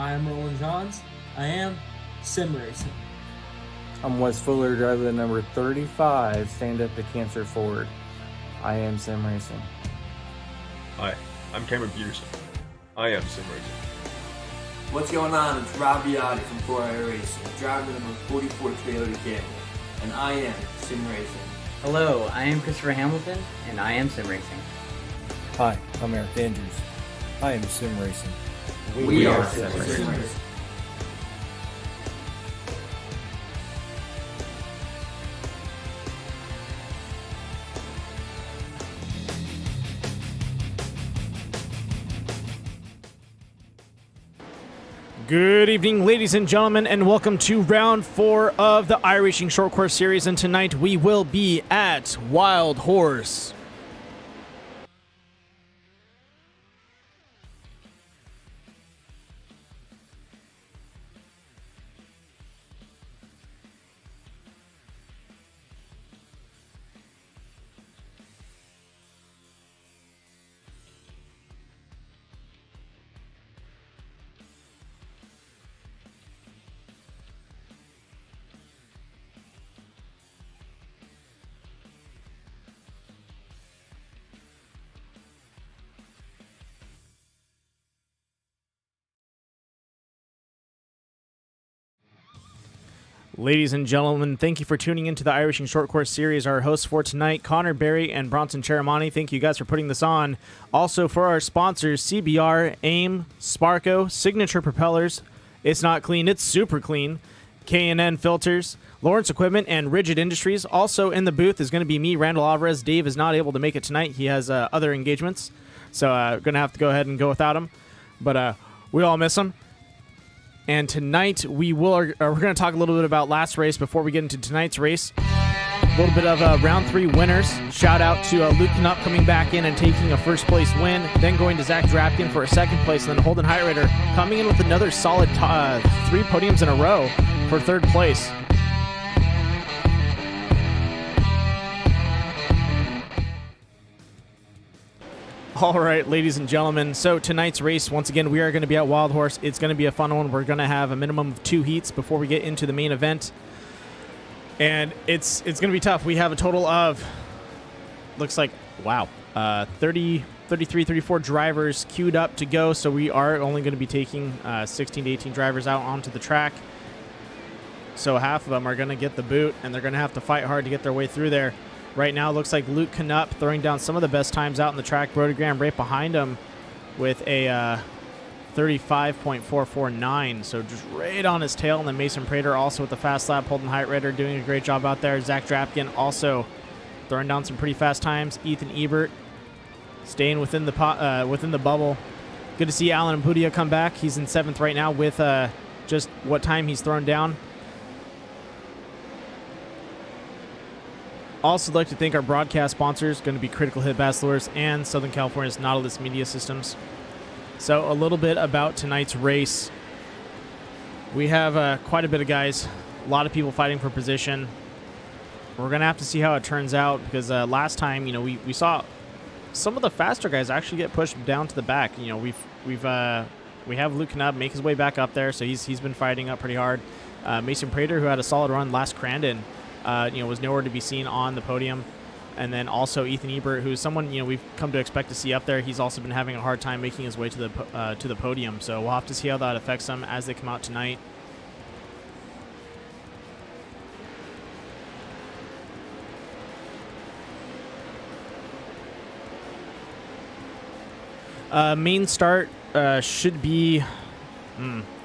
I am Roland Johns. I am sim racing. I'm Wes Fuller, driver the number 35, Stand Up to Cancer Forward. I am sim racing. Hi, I'm Cameron Peterson. I am sim racing. What's going on? It's Rob Biotti from iRacing, driver number 44 trailer to Canada, and I am sim racing. Hello, I am Christopher Hamilton, and I am sim racing. Hi, I'm Eric Andrews. I am sim racing. We are sim racing. Good evening, ladies and gentlemen, and welcome to round 4 of the iRacing Short Course Series. And tonight we will be at Wild Horse. Ladies and gentlemen, thank you for tuning into the iRacing Short Course Series. Our hosts for tonight, Connor Berry and Bronson Cheramani. Thank you guys for putting this on. Also for our sponsors, CBR, AIM, Sparco, Signature Propellers, It's Not Clean, It's Super Clean, K&N Filters, Lawrence Equipment, and Rigid Industries. Also in the booth is going to be me, Randall Alvarez. Dave is not able to make it tonight. He has other engagements, so going to have to go ahead and go without him. But we all miss him. And tonight we're going to talk a little bit about last race before we get into tonight's race. A little bit of round 3 winners. Shout out to Luke Knupp coming back in and taking a first place win. Then going to Zach Drapkin for a second place. And then Holden Heirider coming in with another solid 3 podiums in a row for third place. All right, ladies and gentlemen, so tonight's race, once again, we are going to be at Wild Horse. It's going to be a fun one. We're going to have a minimum of 2 heats before we get into the main event. And it's going to be tough. We have a total of, looks like, wow, 33, 34 drivers queued up to go. So we are only going to be taking 16 to 18 drivers out onto the track. So half of them are going to get the boot, and they're going to have to fight hard to get their way through there. Right now, it looks like Luke Knupp throwing down some of the best times out in the track. Brody Graham right behind him with a 35.449, so just right on his tail. And then Mason Prater also with the fast lap. Holden Heirider doing a great job out there. Zach Drapkin also throwing down some pretty fast times. Ethan Ebert staying within the bubble. Good to see Alan Impudia come back. He's in 7th right now with just what time he's thrown down. Also, like to thank our broadcast sponsors, going to be Critical Hit Bachelors and Southern California's Nautilus Media Systems. So a little bit about tonight's race. We have quite a bit of guys, a lot of people fighting for position. We're going to have to see how it turns out because last time, we saw some of the faster guys actually get pushed down to the back. We have Luke Knupp make his way back up there, so he's been fighting up pretty hard. Mason Prater, who had a solid run last Crandon, was nowhere to be seen on the podium. And then also Ethan Ebert, who's someone we've come to expect to see up there. He's also been having a hard time making his way to the podium. So we'll have to see how that affects them as they come out tonight. Main start should be.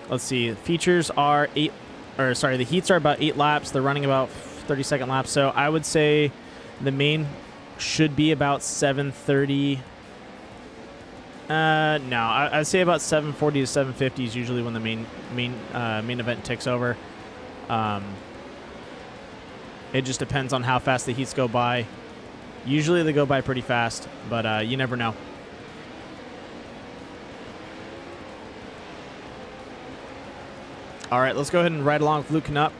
Let's see. Features are the heats are about 8 laps. They're running about 30-second laps. So I would say the main should be about 7:30. No, I'd say about 7:40 to 7:50 is usually when the main event ticks over. It just depends on how fast the heats go by. Usually they go by pretty fast, but you never know. All right, let's go ahead and ride along with Luke Knupp.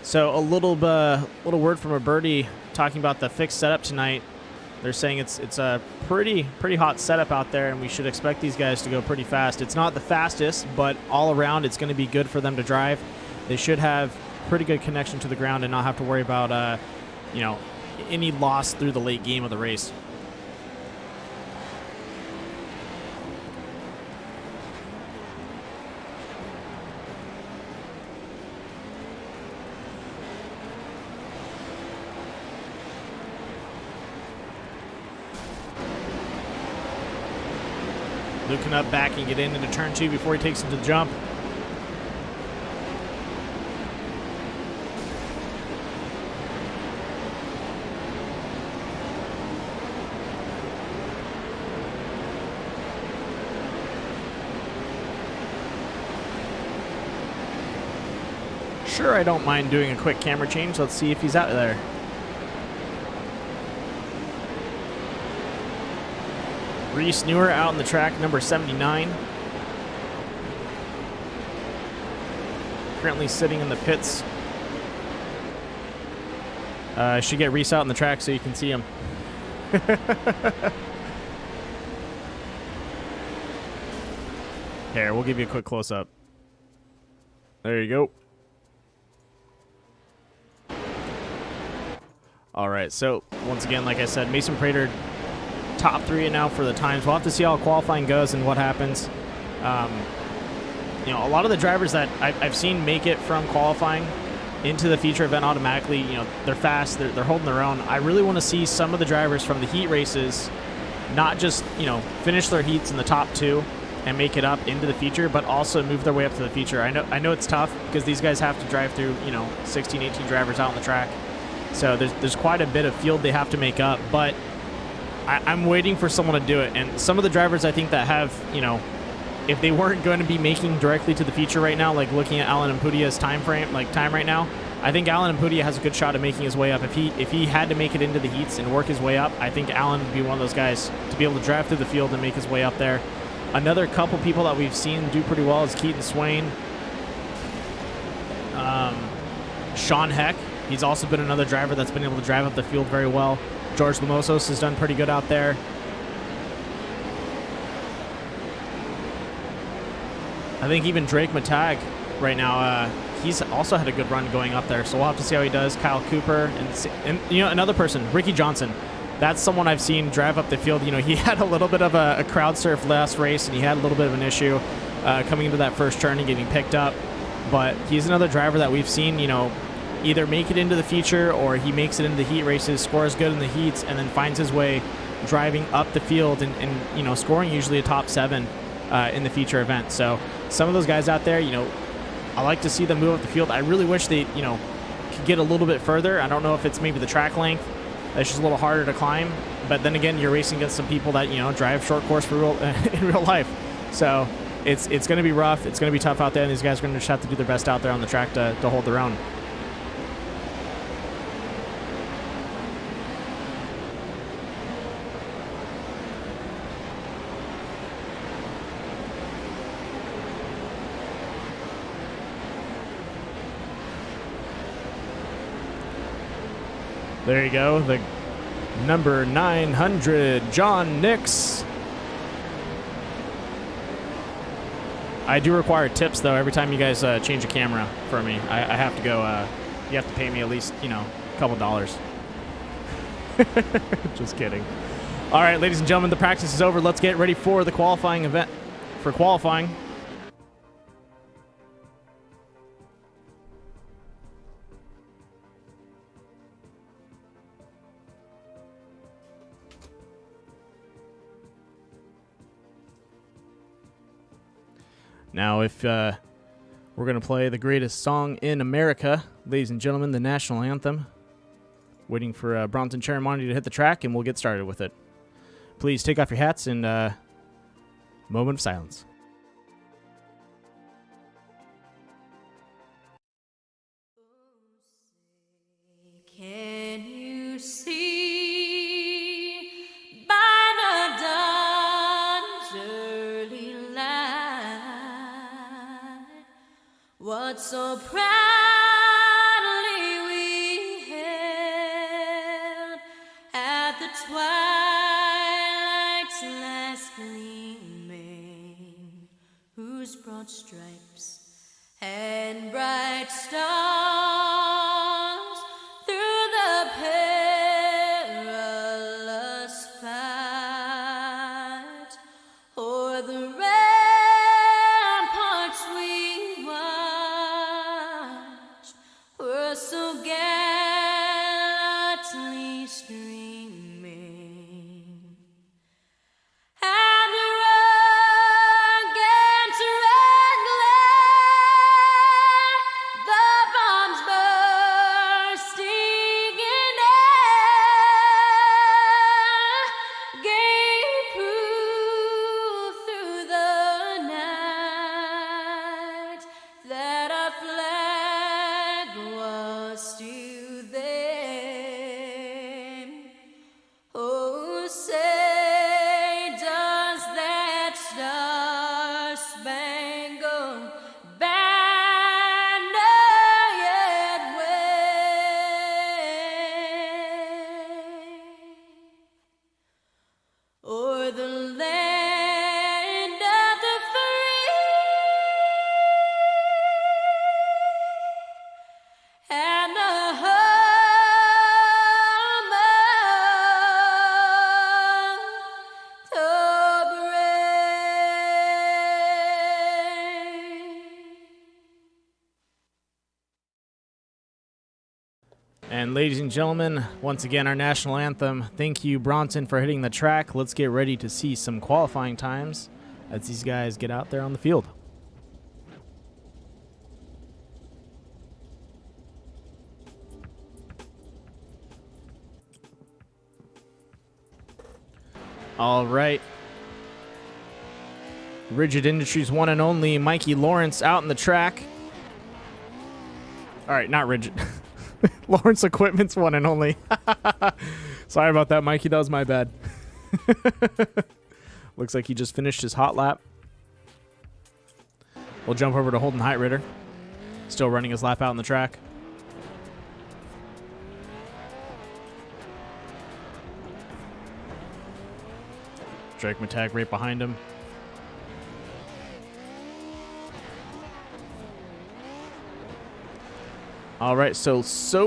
So a little word from a birdie talking about the fixed setup tonight. They're saying it's a pretty hot setup out there, and we should expect these guys to go pretty fast. It's not the fastest, but all around it's going to be good for them to drive. They should have pretty good connection to the ground and not have to worry about any loss through the late game of the race. Luking up back and get into turn 2 before he takes into the jump. Sure, I don't mind doing a quick camera change. Let's see if he's out there. Reese Newer out on the track, number 79. Currently sitting in the pits. I should get Reese out on the track so you can see him. Here, we'll give you a quick close-up. There you go. All right, so once again, like I said, Mason Prater top 3 now for the times. We'll have to see how qualifying goes and what happens. A lot of the drivers that I've seen make it from qualifying into the feature event automatically, they're fast, they're holding their own. I really want to see some of the drivers from the heat races not just, finish their heats in the top 2 and make it up into the feature, but also move their way up to the feature. I know it's tough because these guys have to drive through, 16, 18 drivers out on the track. So there's quite a bit of field they have to make up, but I'm waiting for someone to do it. And some of the drivers I think that have, if they weren't going to be making directly to the feature right now, like looking at Alan Imputia's time right now, I think Alan Imputia has a good shot at making his way up. If he had to make it into the heats and work his way up, I think Alan would be one of those guys to be able to drive through the field and make his way up there. Another couple people that we've seen do pretty well is Keaton Swain. Sean Heck. He's also been another driver that's been able to drive up the field very well. George Lamosos has done pretty good out there. I think even Drake Matag right now, he's also had a good run going up there, so we'll have to see how he does. Kyle Cooper and another person, Ricky Johnson. That's someone I've seen drive up the field. He had a little bit of a crowd surf last race, and he had a little bit of an issue coming into that first turn and getting picked up. But he's another driver that we've seen, either make it into the feature or he makes it into the heat races, scores good in the heats, and then finds his way driving up the field and scoring usually a top 7 in the feature event. So some of those guys out there, I like to see them move up the field. I really wish they, could get a little bit further. I don't know if it's maybe the track length that's just a little harder to climb, but then again, you're racing against some people that, drive short course for in real life. So it's going to be rough. It's going to be tough out there, and these guys are going to just have to do their best out there on the track to hold their own. There you go, the number 900, John Nix. I do require tips, though, every time you guys change a camera for me. I have to go, you have to pay me at least, a couple dollars. Just kidding. All right, ladies and gentlemen, the practice is over. Let's get ready for the qualifying event. For qualifying. Now, if we're going to play the greatest song in America, ladies and gentlemen, the national anthem. Waiting for Bronson Cheromani to hit the track, and we'll get started with it. Please take off your hats and moment of silence. Can you see by the dawn's early light what so proudly we held at the twilight short stripes and bright stars through the perilous fight. O'er the ramparts we watched were so gallantly streaming, and the rugged red glare, the bombs bursting in air, gave proof through the night that our flag was still there. Oh, say does that star-spangled banner yet wave o'er the land of the free and the home of the brave. And ladies and gentlemen, once again, our national anthem. Thank you, Bronson, for hitting the track. Let's get ready to see some qualifying times as these guys get out there on the field. All right. Rigid Industries one and only Mikey Lawrence out in the track. All right, not Rigid. Lawrence Equipment's one and only. Sorry about that, Mikey. That was my bad. Looks like he just finished his hot lap. We'll jump over to Holden Heitritter. Still running his lap out on the track. Drake Matag right behind him. All right, so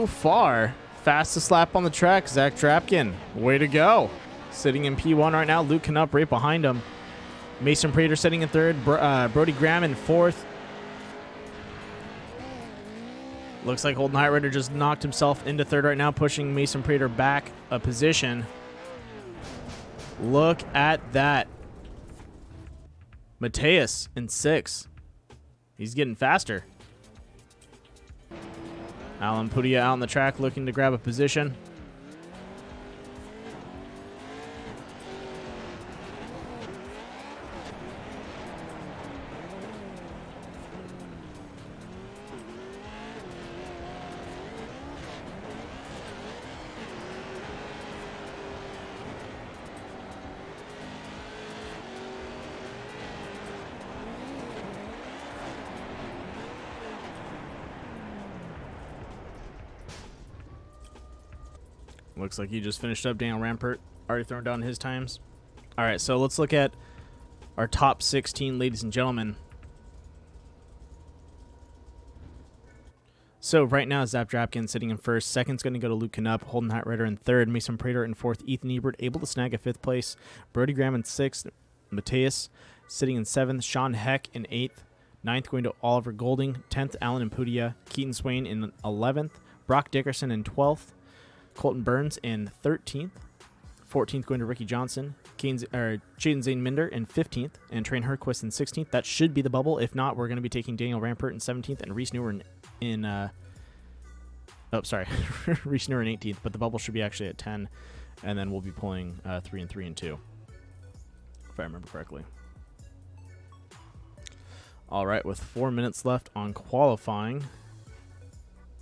far, fastest lap on the track, Zach Drapkin. Way to go. Sitting in P1 right now. Luke Knupp right behind him. Mason Prater sitting in third. Brody Graham in fourth. Looks like Holden Heitritter just knocked himself into third right now, pushing Mason Prater back a position. Look at that. Mateus in sixth. He's getting faster. Alan Pudia out on the track looking to grab a position. Looks like he just finished up. Daniel Rampert already thrown down his times. All right, so let's look at our top 16, ladies and gentlemen. So right now, Zach Drapkin sitting in first. Second's going to go to Luke Knupp. Holden Heitritter in third. Mason Prater in fourth. Ethan Ebert able to snag a fifth place. Brody Graham in sixth. Mateus sitting in seventh. Sean Heck in eighth. Ninth going to Oliver Golding. 10th, Alan Impudia. Keaton Swain in 11th. Brock Dickerson in 12th. Colton Burns in 13th. 14th going to Ricky Johnson. Jaden Zane Minder in 15th. And Train Herquist in 16th. That should be the bubble. If not, we're going to be taking Daniel Rampert in 17th and Reese Newer in Reese Newer in 18th. But the bubble should be actually at 10. And then we'll be pulling 3 and 3 and 2. If I remember correctly. All right, with 4 minutes left on qualifying.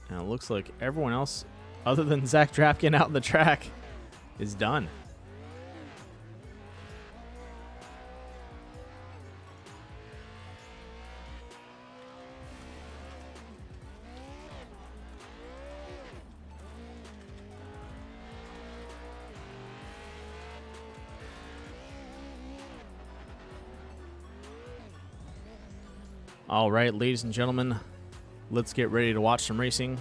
And it looks like everyone else, other than Zach Drapkin out in the track, is done. All right, ladies and gentlemen, let's get ready to watch some racing.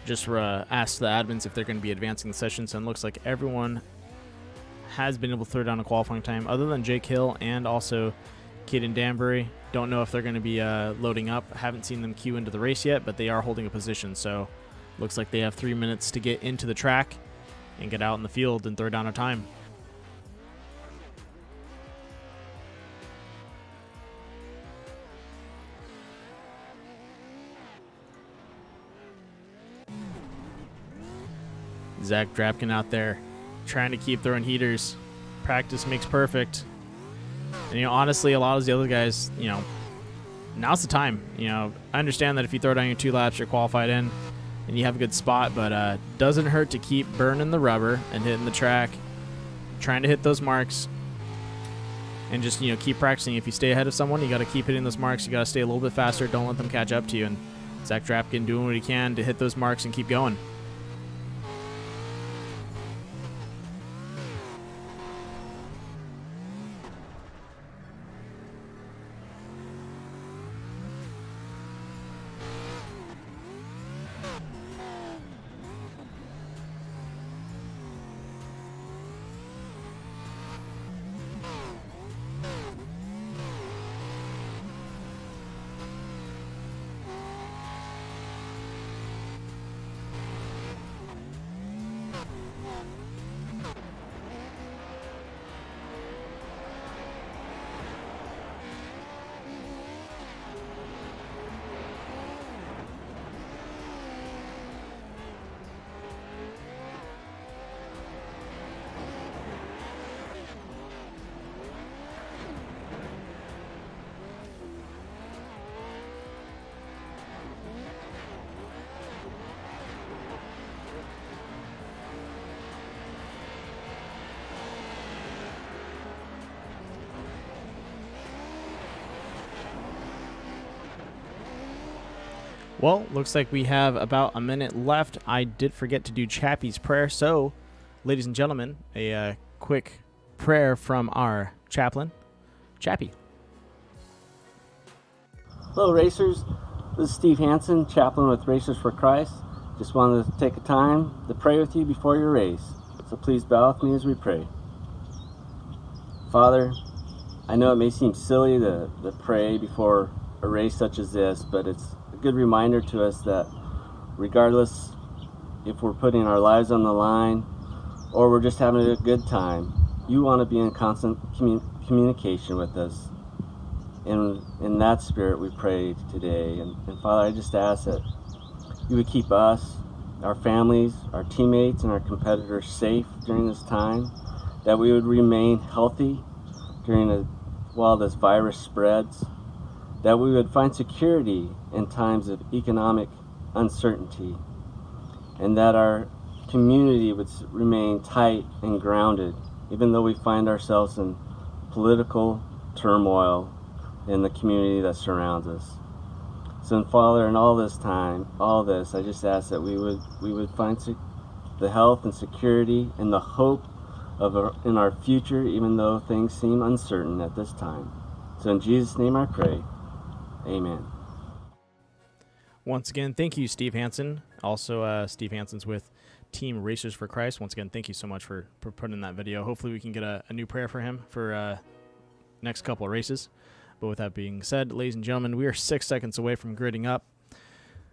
Just asked the admins if they're going to be advancing the sessions, and it looks like everyone has been able to throw down a qualifying time other than Jake Hill and also Caden Danbury. Don't know if they're going to be loading up. Haven't seen them queue into the race yet, but they are holding a position, so looks like they have 3 minutes to get into the track and get out in the field and throw down a time. Zach Drapkin out there trying to keep throwing heaters. Practice makes perfect. And, honestly, a lot of the other guys, now's the time. I understand that if you throw down your 2 laps, you're qualified in and you have a good spot, but doesn't hurt to keep burning the rubber and hitting the track, trying to hit those marks, and just, keep practicing. If you stay ahead of someone, you got to keep hitting those marks. You got to stay a little bit faster. Don't let them catch up to you. And Zach Drapkin doing what he can to hit those marks and keep going. Well, looks like we have about a minute left. I did forget to do Chappie's prayer. So, ladies and gentlemen, a quick prayer from our chaplain, Chappie. Hello, racers. This is Steve Hansen, chaplain with Racers for Christ. Just wanted to take a time to pray with you before your race. So please bow with me as we pray. Father, I know it may seem silly to pray before a race such as this, but it's a good reminder to us that regardless if we're putting our lives on the line or we're just having a good time, you want to be in constant communication with us. In that spirit we pray today. And Father, I just ask that you would keep us, our families, our teammates, and our competitors safe during this time, that we would remain healthy while this virus spreads, that we would find security in times of economic uncertainty, and that our community would remain tight and grounded, even though we find ourselves in political turmoil in the community that surrounds us. So, Father, in all this, I just ask that we would find the health and security and the hope in our future, even though things seem uncertain at this time. So in Jesus' name I pray. Amen. Once again, thank you, Steve Hansen. Also, Steve Hansen's with Team Racers for Christ. Once again, thank you so much for putting in that video. Hopefully we can get a new prayer for him for next couple of races. But with that being said, ladies and gentlemen, we are 6 seconds away from gridding up.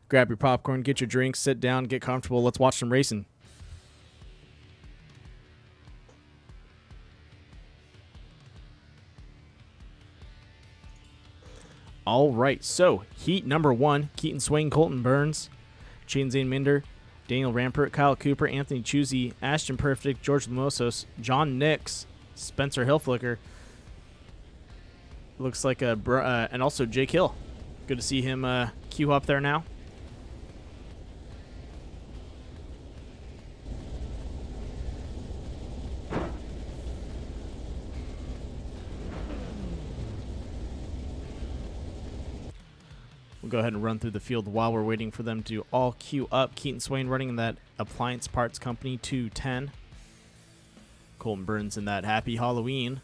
Grab your popcorn, get your drinks, sit down, get comfortable. Let's watch some racing. All right, so heat number 1, Keaton Swain, Colton Burns, Shane Zane Minder, Daniel Rampert, Kyle Cooper, Anthony Chusey, Ashton Perfect, George Lamosos, John Nix, Spencer Hillflicker. Looks like and also Jake Hill. Good to see him queue up there now. We'll go ahead and run through the field while we're waiting for them to all queue up. Keaton Swain running in that Appliance Parts Company 210. Colton Burns in that Happy Halloween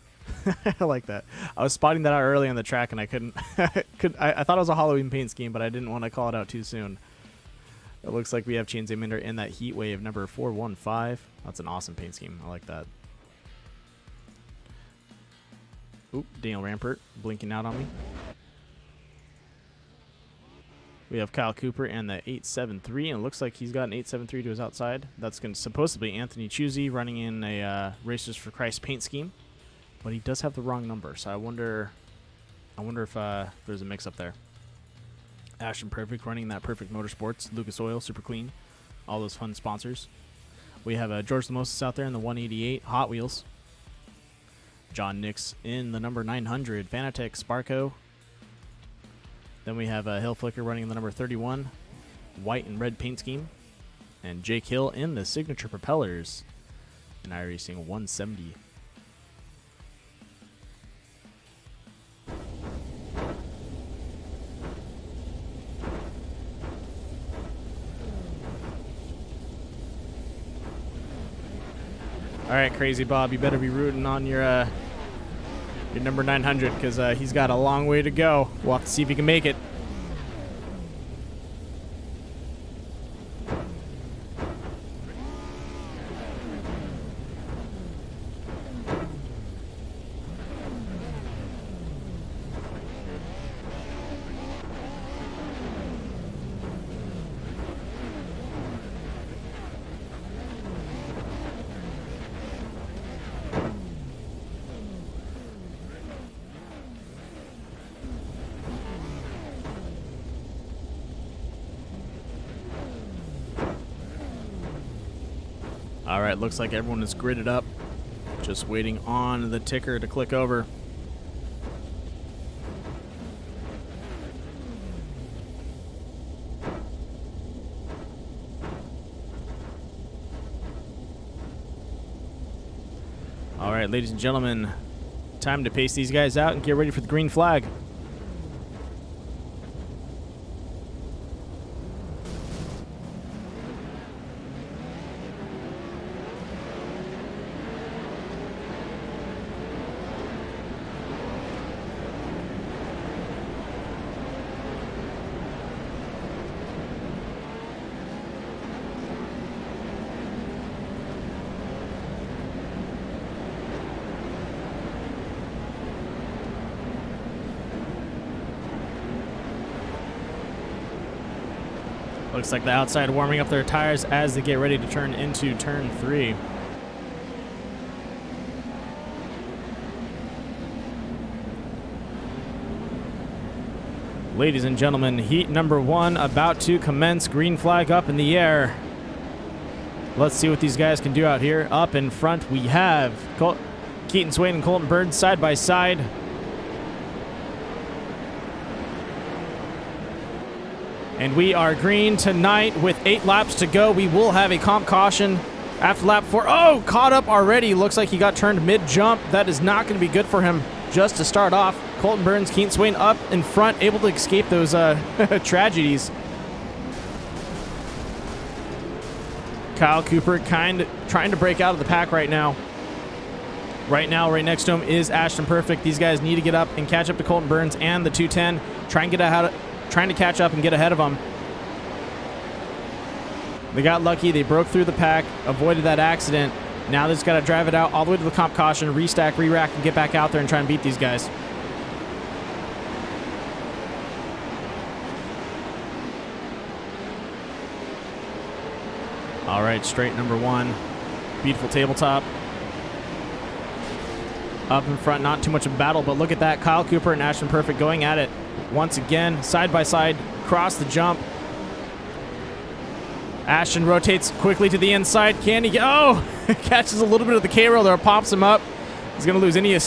I like that. I was spotting that out early on the track, and I couldn't. I thought it was a Halloween paint scheme, but I didn't want to call it out too soon. It looks like we have Chains Minder in that heat wave number 415. That's an awesome paint scheme. I like that. Oop, Daniel Rampert blinking out on me. We have Kyle Cooper and the 873, and it looks like he's got an 873 to his outside. That's going to supposedly be Anthony Chusey running in a Racers for Christ paint scheme, but he does have the wrong number, so I wonder if there's a mix-up there. Ashton Perfect running that Perfect Motorsports, Lucas Oil, Super Clean, all those fun sponsors. We have George Lamosis out there in the 188 Hot Wheels. John Nix in the number 900 Fanatec Sparco. Then we have Hill Flicker running in the number 31 white and red paint scheme. And Jake Hill in the Signature Propellers in iRacing 170. All right, Crazy Bob, you better be rooting on your number 900 because he's got a long way to go. We'll have to see if he can make it. All right, looks like everyone is gridded up. Just waiting on the ticker to click over. All right, ladies and gentlemen, time to pace these guys out and get ready for the green flag. Looks like the outside warming up their tires as they get ready to turn into turn 3. Ladies and gentlemen, heat number 1 about to commence. Green flag up in the air. Let's see what these guys can do out here. Up in front we have Keaton Swain and Colton Burns side by side. And we are green tonight with 8 laps to go. We will have a comp caution after lap 4. Oh, caught up already. Looks like he got turned mid-jump. That is not going to be good for him just to start off. Colton Burns, Keaton Swain up in front, able to escape those tragedies. Kyle Cooper trying to break out of the pack right now. Right next to him is Ashton Perfect. These guys need to get up and catch up to Colton Burns and the 210. Trying to catch up and get ahead of them. They got lucky. They broke through the pack, avoided that accident. Now they just got to drive it out all the way to the comp caution, restack, re-rack, and get back out there and try and beat these guys. All right, straight number 1. Beautiful tabletop. Up in front, not too much of a battle, but look at that. Kyle Cooper and Ashton Perfect going at it once again, side by side, cross the jump. Ashton rotates quickly to the inside. Can he get... Oh! Catches a little bit of the K-rail there, pops him up. He's going to lose any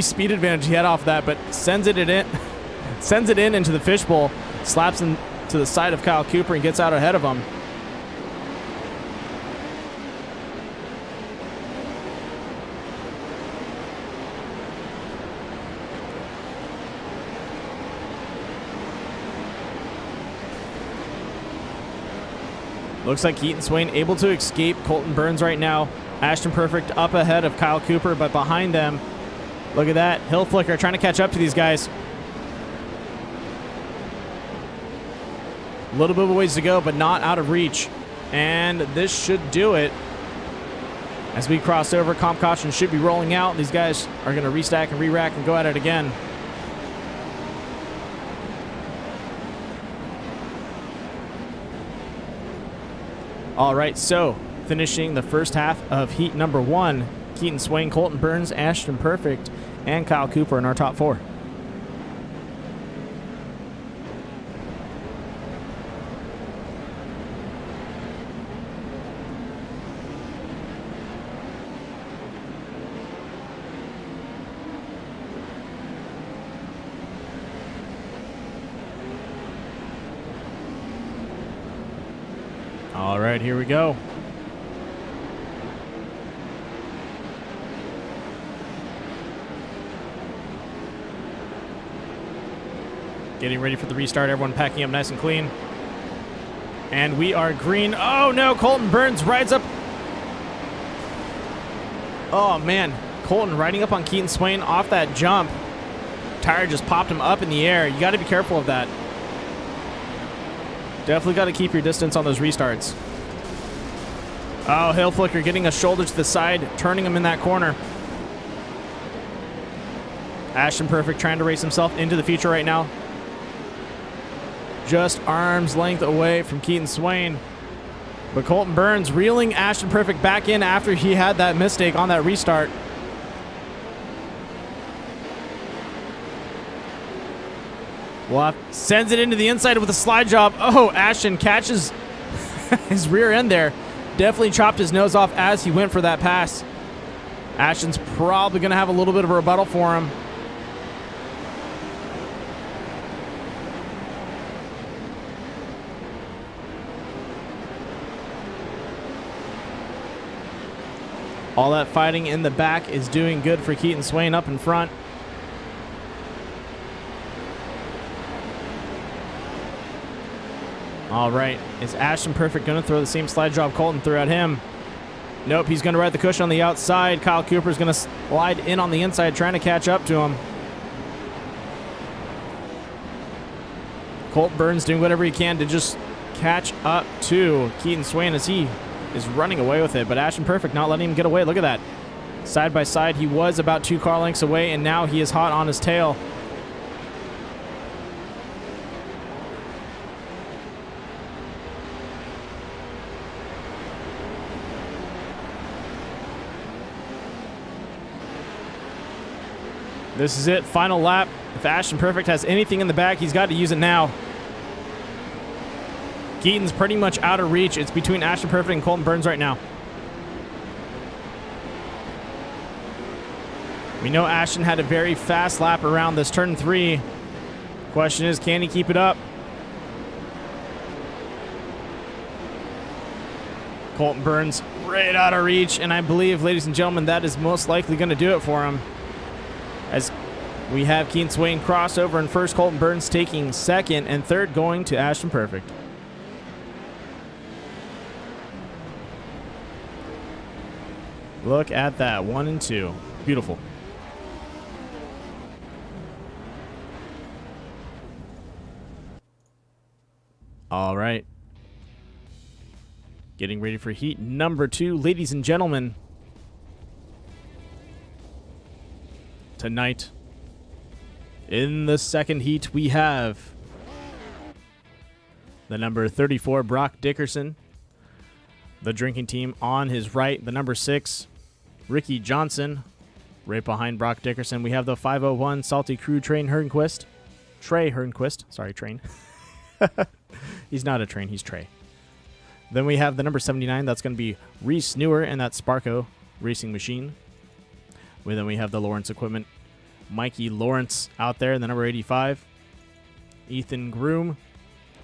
speed advantage he had off that, but sends it in into the fishbowl, slaps him to the side of Kyle Cooper and gets out ahead of him. Looks like Keaton Swain able to escape Colton Burns right now. Ashton Perfect up ahead of Kyle Cooper, but behind them Look at that. Hill Flicker trying to catch up to these guys. A little bit of a ways to go, but not out of reach. And this should do it. As we cross over, comp caution should be rolling out. These guys are going to restack and re-rack and go at it again. All right, so finishing the first half of heat number 1, Keaton Swain, Colton Burns, Ashton Perfect, and Kyle Cooper in our top 4. All right, here we go. Getting ready for the restart. Everyone packing up nice and clean. And we are green. Oh, no. Colton Burns rides up. Oh, man. Colton riding up on Keaton Swain off that jump. Tire just popped him up in the air. You got to be careful of that. Definitely got to keep your distance on those restarts. Oh, Hill Flicker getting a shoulder to the side, turning him in that corner. Ashton Perfect trying to race himself into the future right now. Just arm's length away from Keaton Swain. But Colton Burns reeling Ashton Perfect back in after he had that mistake on that restart. Sends it into the inside with a slide job. Oh, Ashton catches his rear end there. Definitely chopped his nose off as he went for that pass. Ashton's probably going to have a little bit of a rebuttal for him. All that fighting in the back is doing good for Keaton Swain up in front. All right, is Ashton Perfect going to throw the same slide job Colton threw at him? Nope, he's going to ride the cushion on the outside. Kyle Cooper's going to slide in on the inside, trying to catch up to him. Colton Burns doing whatever he can to just catch up to Keaton Swain as he is running away with it, but Ashton Perfect not letting him get away. Look at that. Side by side, he was about 2 car lengths away, and now he is hot on his tail. This is it, final lap. If Ashton Perfect has anything in the back, he's got to use it now. Keaton's pretty much out of reach. It's between Ashton Perfect and Colton Burns right now. We know Ashton had a very fast lap around this turn 3. Question is, can he keep it up? Colton Burns right out of reach, and I believe, ladies and gentlemen, that is most likely going to do it for him. As we have Keaton Swain crossover in first, Colton Burns taking second, and third going to Ashton Perfect. Look at that, 1 and 2. Beautiful. All right. Getting ready for heat number 2, ladies and gentlemen. Tonight, in the second heat, we have the number 34, Brock Dickerson. The drinking team on his right, the number 6, Ricky Johnson. Right behind Brock Dickerson, we have the 501 Salty Crew Trey Hernquist. Sorry, Train. He's not a train, he's Trey. Then we have the number 79, that's going to be Reese Newer and that Sparko Racing Machine. Then we have the Lawrence Equipment, Mikey Lawrence out there in the number 85. Ethan Groom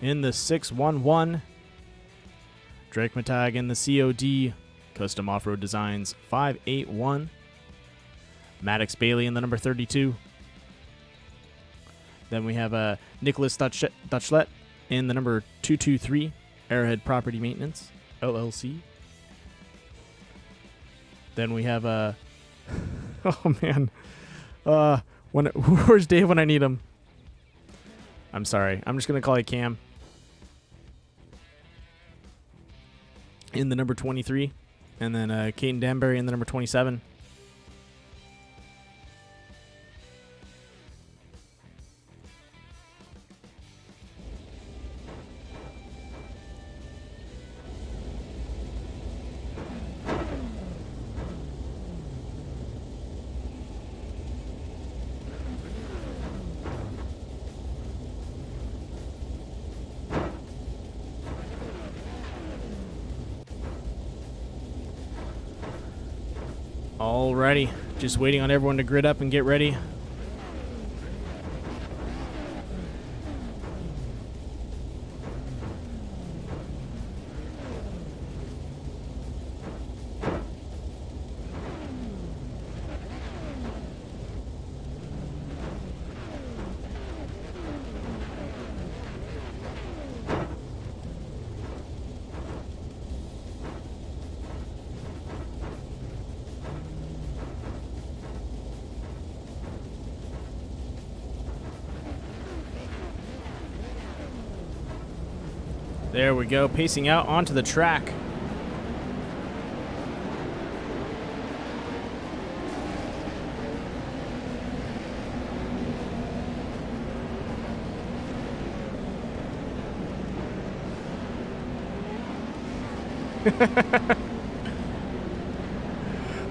in the 611. Drake Matag in the COD Custom Off-Road Designs 581. Maddox Bailey in the number 32. Then we have Nicholas Dutchlet in the number 223. Arrowhead Property Maintenance LLC. Then we have oh man, Where's Dave when I need him? I'm sorry. I'm just gonna call you Cam. In the number 23, and then Caden Danbury in the number 27. Alrighty, just waiting on everyone to grid up and get ready. There we go, pacing out onto the track.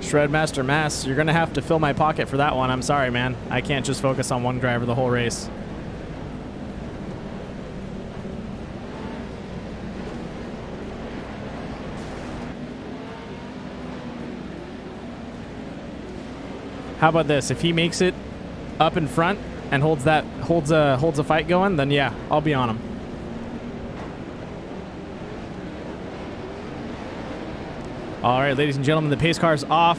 Shredmaster Mass, you're gonna have to fill my pocket for that one. I'm sorry, man. I can't just focus on one driver the whole race. How about this? If he makes it up in front and holds a fight going, then yeah, I'll be on him. All right, ladies and gentlemen, the pace car's off,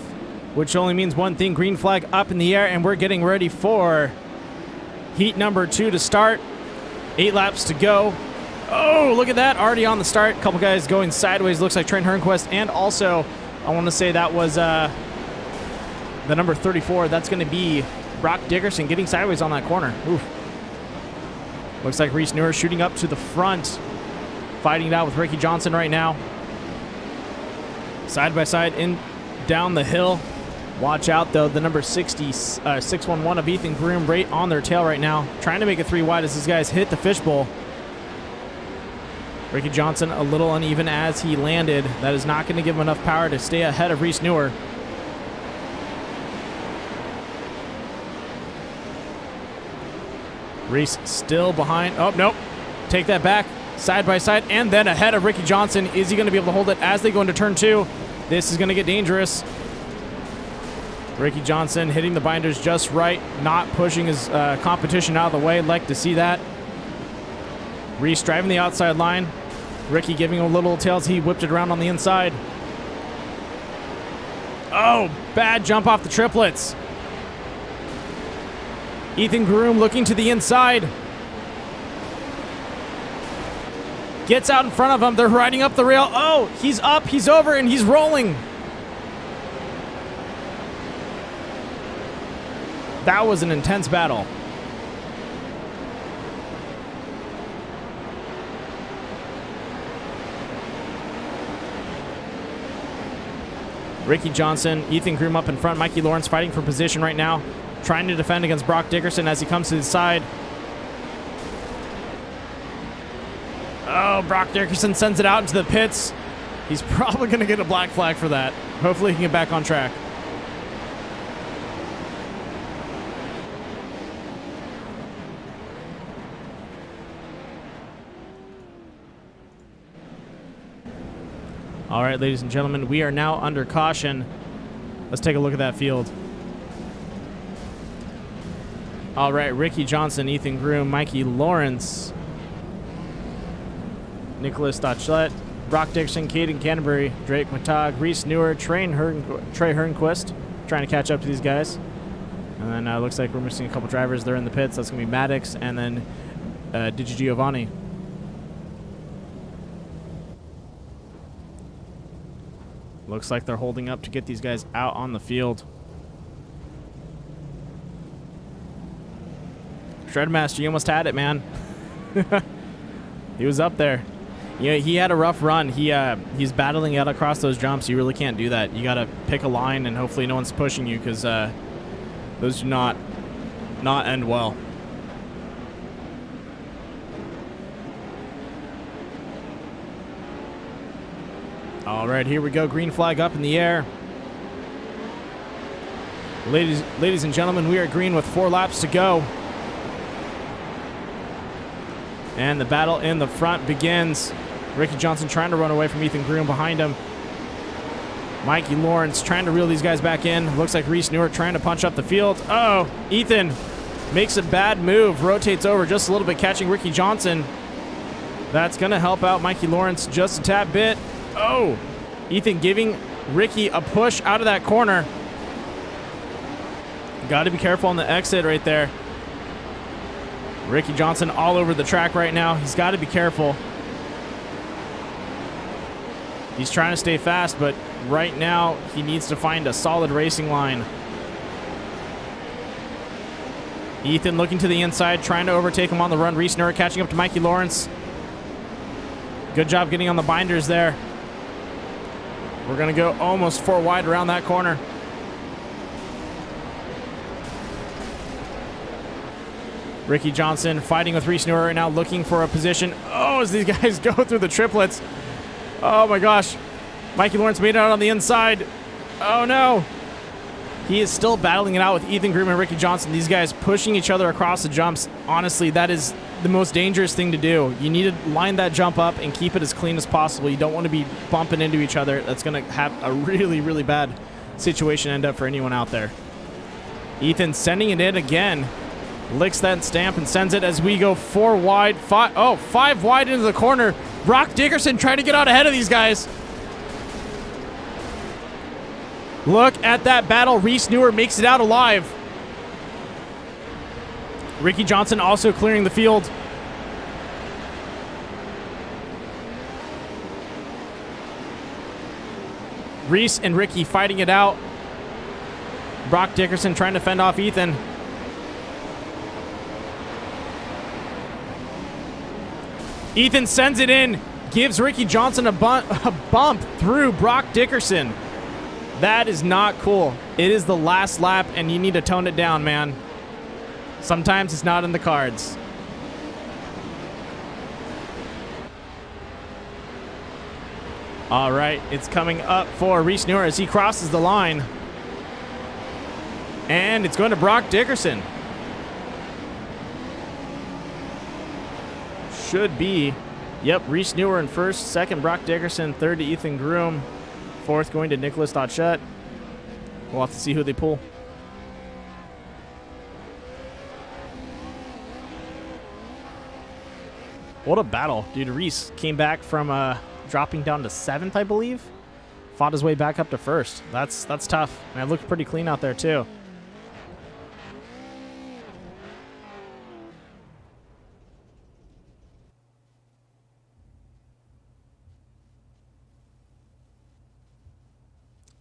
which only means one thing: green flag up in the air, and we're getting ready for heat number 2 to start. 8 laps to go. Oh, look at that! Already on the start. Couple guys going sideways. Looks like Trent Hernquist, and also I want to say that was the number 34, that's going to be Brock Dickerson getting sideways on that corner. Oof. Looks like Reese Neuer shooting up to the front, fighting it out with Ricky Johnson right now. Side by side in down the hill. Watch out, though. The number 611 of Ethan Groom right on their tail right now, trying to make it 3 wide as these guys hit the fishbowl. Ricky Johnson a little uneven as he landed. That is not going to give him enough power to stay ahead of Reese Neuer. Reese still behind. Oh, nope. Take that back. Side by side and then ahead of Ricky Johnson. Is he going to be able to hold it as they go into turn 2? This is going to get dangerous. Ricky Johnson hitting the binders just right. Not pushing his competition out of the way. Like to see that. Reese driving the outside line. Ricky giving him a little tails. He whipped it around on the inside. Oh, bad jump off the triplets. Ethan Groom looking to the inside. Gets out in front of him. They're riding up the rail. Oh, he's up, he's over, and he's rolling. That was an intense battle. Ricky Johnson, Ethan Groom up in front. Mikey Lawrence fighting for position right now, trying to defend against Brock Dickerson as he comes to the side. Oh, Brock Dickerson sends it out into the pits. He's probably going to get a black flag for that. Hopefully he can get back on track. All right, ladies and gentlemen, we are now under caution. Let's take a look at that field. All right, Ricky Johnson, Ethan Groom, Mikey Lawrence, Nicholas Dachlet, Brock Dixon, Caden Canterbury, Drake Matog, Reese Neuer, Trey Hernquist, trying to catch up to these guys. And then looks like we're missing a couple drivers. They're in the pits. That's going to be Maddox and then Digi Giovanni. Looks like they're holding up to get these guys out on the field. Shredmaster, you almost had it, man. He was up there. Yeah, he had a rough run. He's battling out across those jumps. You really can't do that. You got to pick a line, and hopefully no one's pushing you, because those do not end well. All right, here we go. Green flag up in the air. Ladies and gentlemen, we are green with 4 laps to go. And the battle in the front begins. Ricky Johnson trying to run away from Ethan Groom behind him. Mikey Lawrence trying to reel these guys back in. Looks like Reese Newer trying to punch up the field. Oh, Ethan makes a bad move. Rotates over just a little bit, catching Ricky Johnson. That's going to help out Mikey Lawrence just a tad bit. Oh, Ethan giving Ricky a push out of that corner. Got to be careful on the exit right there. Ricky Johnson all over the track right now. He's got to be careful. He's trying to stay fast, but right now he needs to find a solid racing line. Ethan looking to the inside, trying to overtake him on the run. Reese Newer catching up to Mikey Lawrence. Good job getting on the binders there. We're going to go almost 4 wide around that corner. Ricky Johnson fighting with Reese Newer right now, looking for a position. Oh, as these guys go through the triplets. Oh my gosh. Mikey Lawrence made it out on the inside. Oh no. He is still battling it out with Ethan Groom and Ricky Johnson. These guys pushing each other across the jumps. Honestly, that is the most dangerous thing to do. You need to line that jump up and keep it as clean as possible. You don't want to be bumping into each other. That's going to have a really, really bad situation end up for anyone out there. Ethan sending it in again. Licks that stamp and sends it as we go 4 wide. 5 wide into the corner. Brock Dickerson trying to get out ahead of these guys. Look at that battle. Reese Newer makes it out alive. Ricky Johnson also clearing the field. Reese and Ricky fighting it out. Brock Dickerson trying to fend off Ethan. Ethan sends it in, gives Ricky Johnson a bump through Brock Dickerson. That is not cool. It is the last lap, and you need to tone it down, man. Sometimes it's not in the cards. All right, it's coming up for Reese Newer as he crosses the line. And it's going to Brock Dickerson. Should be. Yep, Reese Newer in first. Second, Brock Dickerson. Third to Ethan Groom. Fourth going to Nicholas Dotchett. We'll have to see who they pull. What a battle. Dude, Reese came back from dropping down to 7th, I believe. Fought his way back up to first. That's tough. And it looked pretty clean out there, too.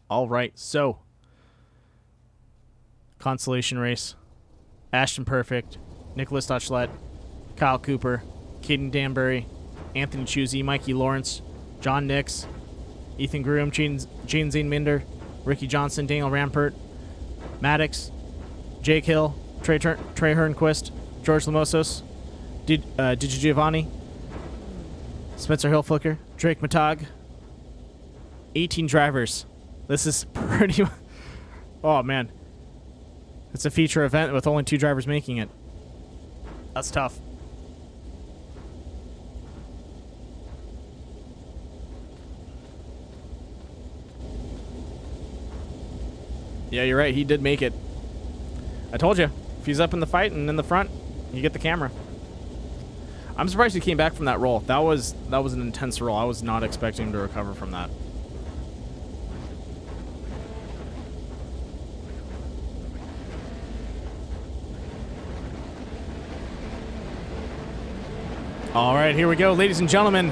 All right, so consolation race. Ashton Perfect, Nicholas Dotchlet, Kyle Cooper, Caden Danbury, Anthony Chusey, Mikey Lawrence, John Nix, Ethan Groom, Gene Zane Minder, Ricky Johnson, Daniel Rampert, Maddox, Jake Hill, Trey Hernquist, George Lamosos, Digi Giovanni, Spencer Hillflicker, Drake Matag. 18 drivers. This is pretty... Oh, man. It's a feature event with only 2 drivers making it. That's tough. Yeah, you're right. He did make it. I told you. If he's up in the fight and in the front, you get the camera. I'm surprised he came back from that roll. That was an intense roll. I was not expecting him to recover from that. All right, here we go, ladies and gentlemen.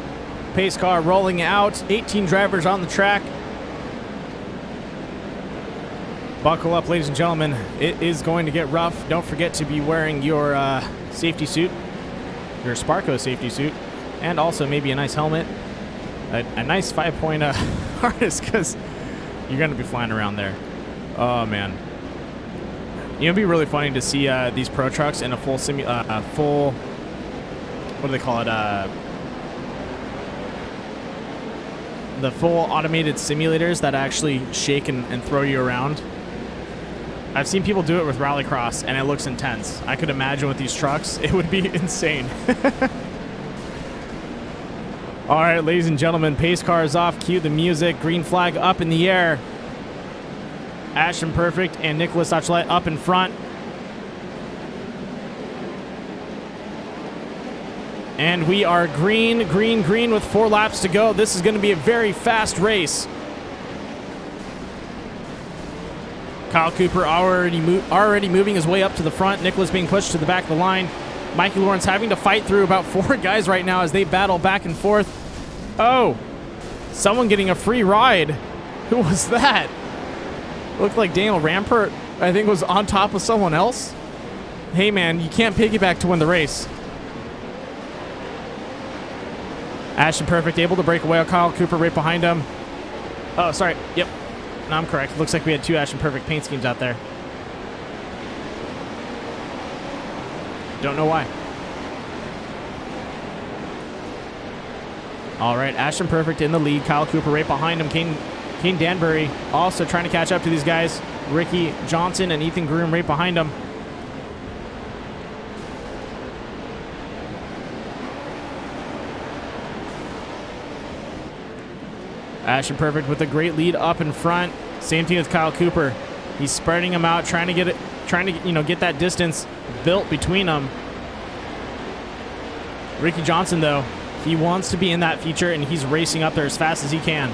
Pace car rolling out. 18 drivers on the track. Buckle up, ladies and gentlemen. It is going to get rough. Don't forget to be wearing your safety suit, your Sparko safety suit, and also maybe a nice helmet, a nice 5-point harness, because you're going to be flying around there. Oh, man. It'd be really funny to see these pro trucks in a full, full, what do they call it? The full automated simulators that actually shake and throw you around. I've seen people do it with Rallycross, and it looks intense. I could imagine with these trucks, it would be insane. All right, ladies and gentlemen, pace car is off. Cue the music. Green flag up in the air. Ashton Perfect and Nicholas Achlet up in front. And we are green, green, green with 4 laps to go. This is going to be a very fast race. Kyle Cooper already moving his way up to the front. Nicholas being pushed to the back of the line. Mikey Lawrence having to fight through about 4 guys right now as they battle back and forth. Oh, someone getting a free ride. Who was that? Looked like Daniel Rampert, I think, was on top of someone else. Hey, man, you can't piggyback to win the race. Ashton Perfect able to break away. Kyle Cooper right behind him. Oh, sorry. Yep. No, I'm correct. Looks like we had 2 Ashton Perfect paint schemes out there. Don't know why. All right, Ashton Perfect in the lead. Kyle Cooper right behind him. Kane Danbury also trying to catch up to these guys. Ricky Johnson and Ethan Groom right behind him. Ashton Perfect with a great lead up in front. Same thing with Kyle Cooper. He's spreading them out, trying to get get that distance built between them. Ricky Johnson, though, he wants to be in that feature, and he's racing up there as fast as he can.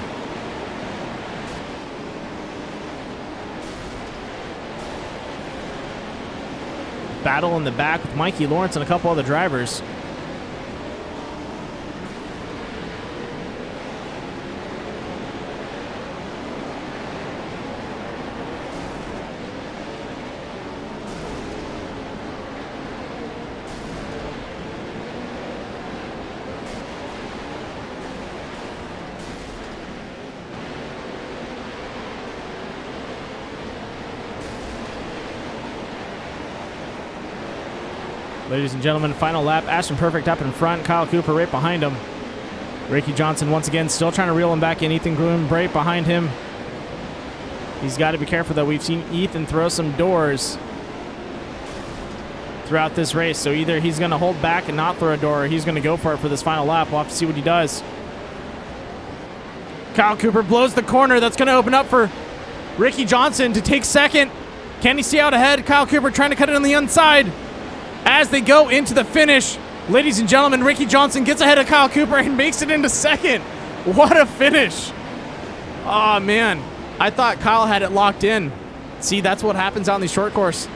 Battle in the back with Mikey Lawrence and a couple other drivers. Ladies and gentlemen, final lap. Ashton Perfect up in front. Kyle Cooper right behind him. Ricky Johnson once again still trying to reel him back in. Ethan Groom right behind him. He's got to be careful, though. We've seen Ethan throw some doors throughout this race. So either he's going to hold back and not throw a door, or he's going to go for it for this final lap. We'll have to see what he does. Kyle Cooper blows the corner. That's going to open up for Ricky Johnson to take second. Can he see out ahead? Kyle Cooper trying to cut it on the inside. As they go into the finish, ladies and gentlemen, Ricky Johnson gets ahead of Kyle Cooper and makes it into second. What a finish. Oh, man. I thought Kyle had it locked in. See, that's what happens on these short course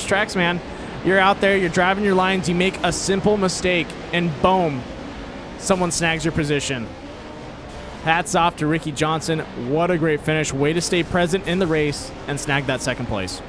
tracks, man. You're out there, you're driving your lines, you make a simple mistake, and boom, someone snags your position. Hats off to Ricky Johnson. What a great finish. Way to stay present in the race and snag that second place.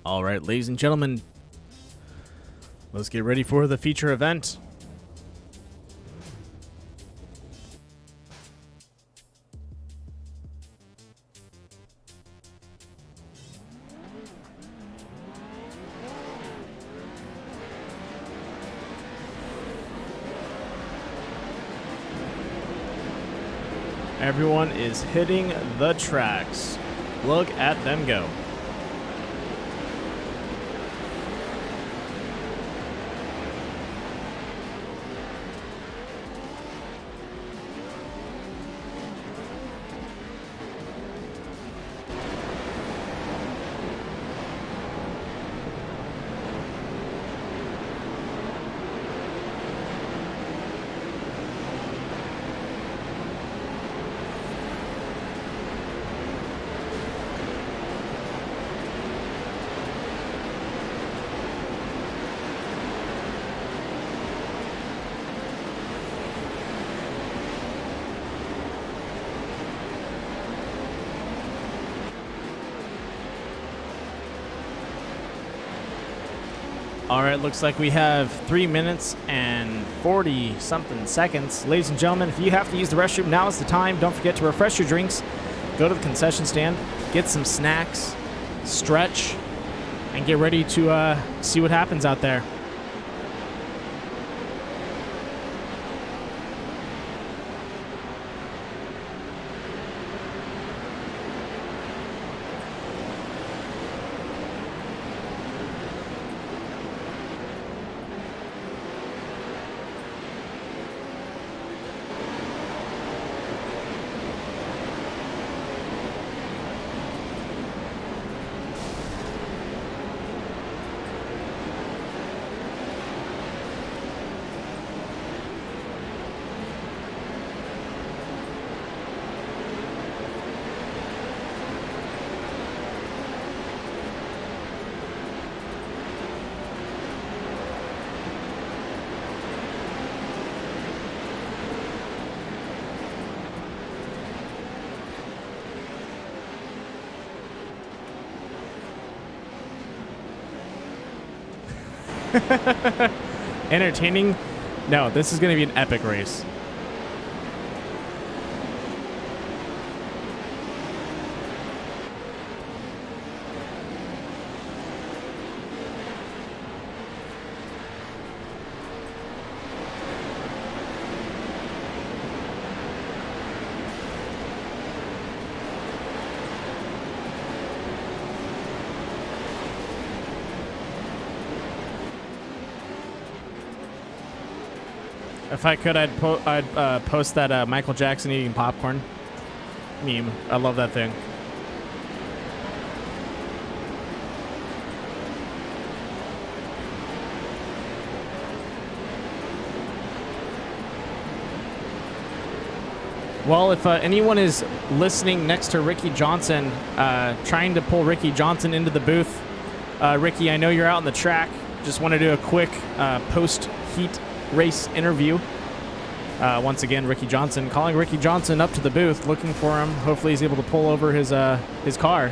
All right, ladies and gentlemen, let's get ready for the feature event. Everyone is hitting the tracks. Look at them go. All right, looks like we have 3 minutes and 40-something seconds. Ladies and gentlemen, if you have to use the restroom, now is the time. Don't forget to refresh your drinks. Go to the concession stand, get some snacks, stretch, and get ready to see what happens out there. Entertaining? No, this is going to be an epic race. If I could, I'd post that Michael Jackson eating popcorn meme. I love that thing. Well, if anyone is listening next to Ricky Johnson, trying to pull Ricky Johnson into the booth, Ricky, I know you're out on the track. Just want to do a quick post-heat race interview. Once again, Ricky Johnson, calling Ricky Johnson up to the booth, looking for him. Hopefully he's able to pull over his car.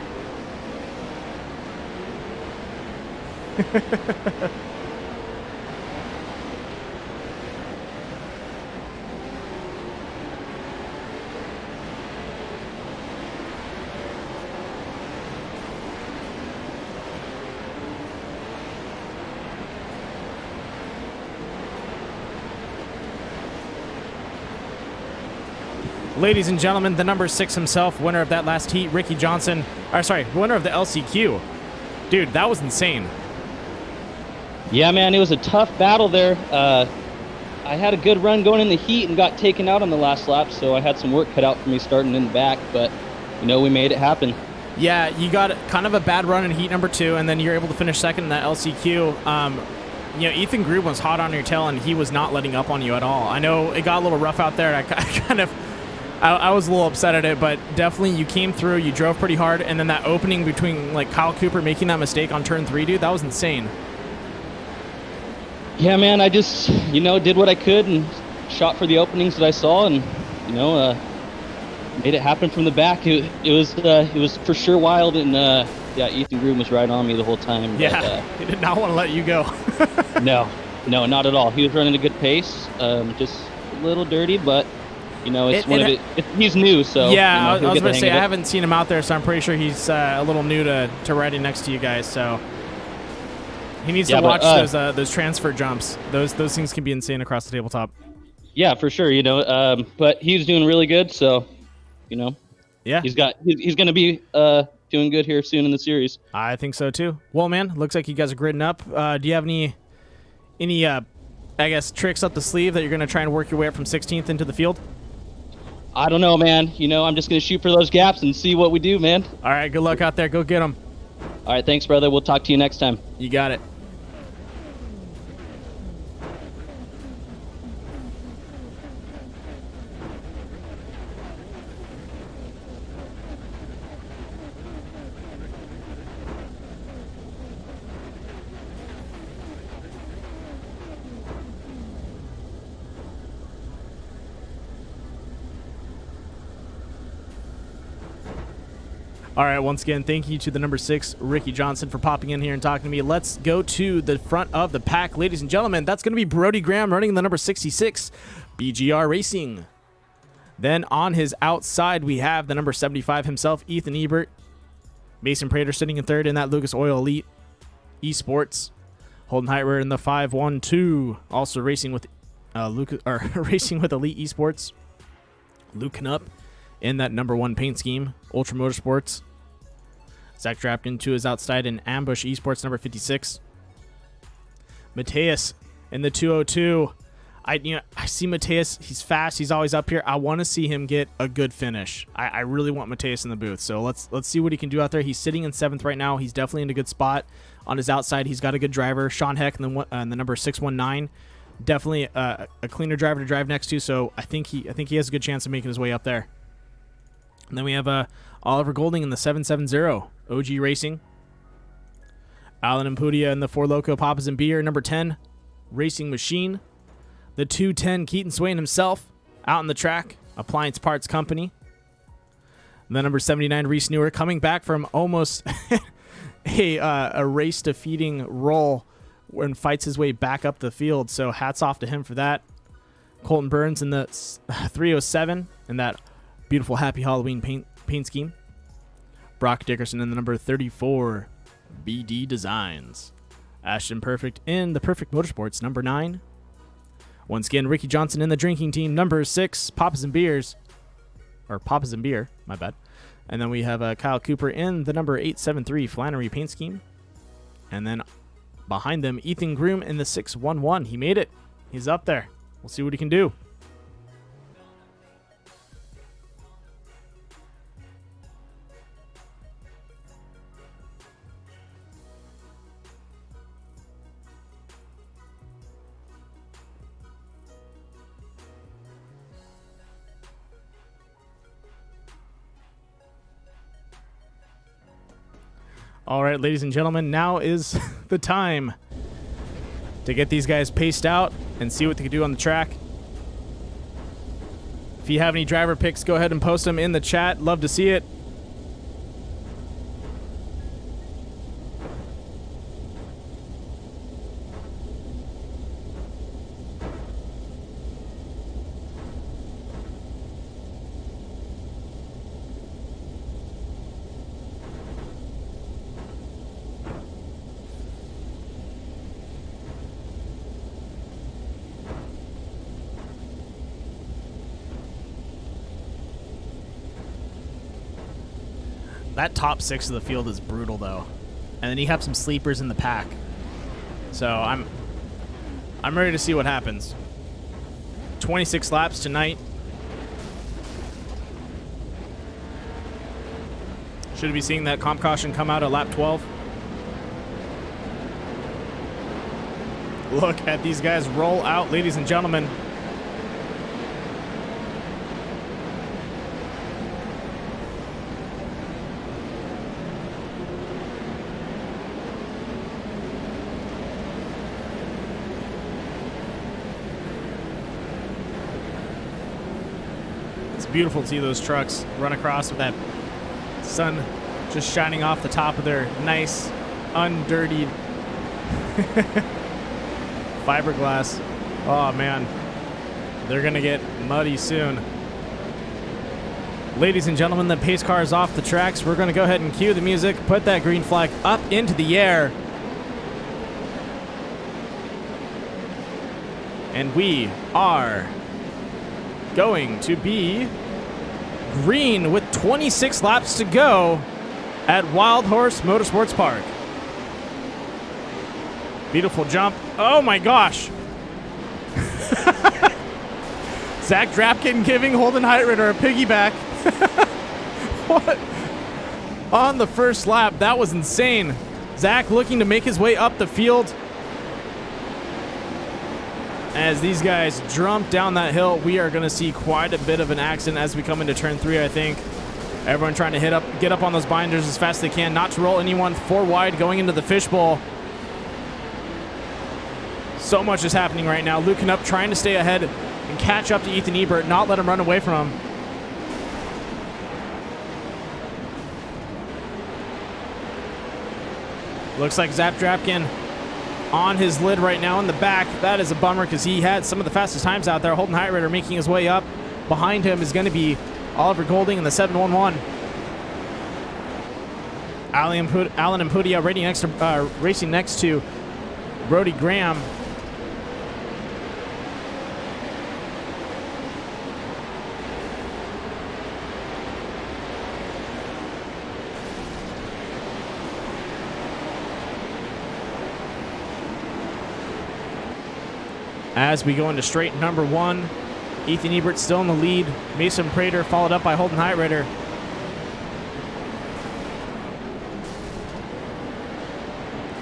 Ladies and gentlemen, the number 6 himself, winner of that last heat, Ricky Johnson. Or sorry, winner of the LCQ. Dude, that was insane. Yeah, man, it was a tough battle there. I had a good run going in the heat and got taken out on the last lap, so I had some work cut out for me starting in the back, but, you know, we made it happen. Yeah, you got kind of a bad run in heat number 2, and then you're able to finish second in that LCQ. You know, Ethan Grube was hot on your tail, and he was not letting up on you at all. I know it got a little rough out there, and I was a little upset at it, but definitely you came through, you drove pretty hard, and then that opening between, like, Kyle Cooper making that mistake on turn 3, dude, that was insane. Yeah, man, I just, you know, did what I could and shot for the openings that I saw and, you know, made it happen from the back. It was for sure wild, and, yeah, Ethan Grube was right on me the whole time. Yeah, but, he did not want to let you go. No, not at all. He was running a good pace, just a little dirty, but... You know, he's new, so... Yeah, you know, I was going to say, I haven't seen him out there, so I'm pretty sure he's a little new to riding next to you guys, so... He needs to watch those transfer jumps. Those things can be insane across the tabletop. Yeah, for sure, you know, but he's doing really good, so, you know... Yeah. He's going to be doing good here soon in the series. I think so, too. Well, man, looks like you guys are gridding up. Do you have any I guess, tricks up the sleeve that you're going to try and work your way up from 16th into the field? I don't know, man. You know, I'm just going to shoot for those gaps and see what we do, man. All right, good luck out there. Go get them. All right, thanks, brother. We'll talk to you next time. You got it. All right, once again, thank you to the number 6, Ricky Johnson, for popping in here and talking to me. Let's go to the front of the pack, ladies and gentlemen. That's going to be Brody Graham running the number 66, BGR Racing. Then on his outside, we have the number 75 himself, Ethan Ebert. Mason Prater sitting in third in that Lucas Oil Elite Esports. Holden Heitwer in the 512, also racing with racing with Elite Esports. Luke Knupp in that number 1 paint scheme, Ultra Motorsports. Zach Drapkin to his outside in Ambush Esports, number 56. Mateus in the 202. I see Mateus. He's fast. He's always up here. I want to see him get a good finish. I really want Mateus in the booth. So let's see what he can do out there. He's sitting in 7th right now. He's definitely in a good spot. On his outside, he's got a good driver. Sean Heck in the number 619. Definitely a cleaner driver to drive next to. So I think he has a good chance of making his way up there. And then we have Oliver Golding in the 770, OG Racing. Alan Impudia in the 4 Loco Papas and Beer, number 10, Racing Machine. The 210, Keaton Swain himself, out on the track, Appliance Parts Company. And the number 79, Reese Newer, coming back from almost a race-defeating roll and fights his way back up the field. So hats off to him for that. Colton Burns in the 307 and that beautiful Happy Halloween paint scheme. Brock Dickerson in the number 34, BD Designs. Ashton Perfect in the Perfect Motorsports, number 9. Once again, Ricky Johnson in the drinking team, number 6, Papas and Beer, my bad. And then we have Kyle Cooper in the number 873 Flannery paint scheme. And then behind them, Ethan Groom in the 611. He made it. He's up there. We'll see what he can do. All right, ladies and gentlemen, now is the time to get these guys paced out and see what they can do on the track. If you have any driver picks, go ahead and post them in the chat. Love to see it. That top 6 of the field is brutal, though. And then you have some sleepers in the pack. So I'm ready to see what happens. 26 laps tonight. Should be seeing that comp caution come out at lap 12. Look at these guys roll out, ladies and gentlemen. Beautiful to see those trucks run across with that sun just shining off the top of their nice, undirtied fiberglass. Oh, man. They're going to get muddy soon. Ladies and gentlemen, the pace car is off the tracks. We're going to go ahead and cue the music, put that green flag up into the air. And we are going to be green with 26 laps to go at Wild Horse Motorsports Park. Beautiful jump. Oh my gosh. Zach Drapkin giving Holden Heitritter a piggyback. What? On the first lap. That was insane. Zach looking to make his way up the field. As these guys jump down that hill, we are going to see quite a bit of an accident as we come into turn 3, I think. Everyone trying to get up on those binders as fast as they can, not to roll anyone 4 wide going into the fishbowl. So much is happening right now. Luke Knupp trying to stay ahead and catch up to Ethan Ebert, not let him run away from him. Looks like Zap Drapkin on his lid right now in the back. That is a bummer because he had some of the fastest times out there. Holden Heightrider making his way up. Behind him is going to be Oliver Golding in the 711. Alan Impudia racing next to Brody Graham. As we go into straight number 1, Ethan Ebert still in the lead. Mason Prater followed up by Holden Heightrider.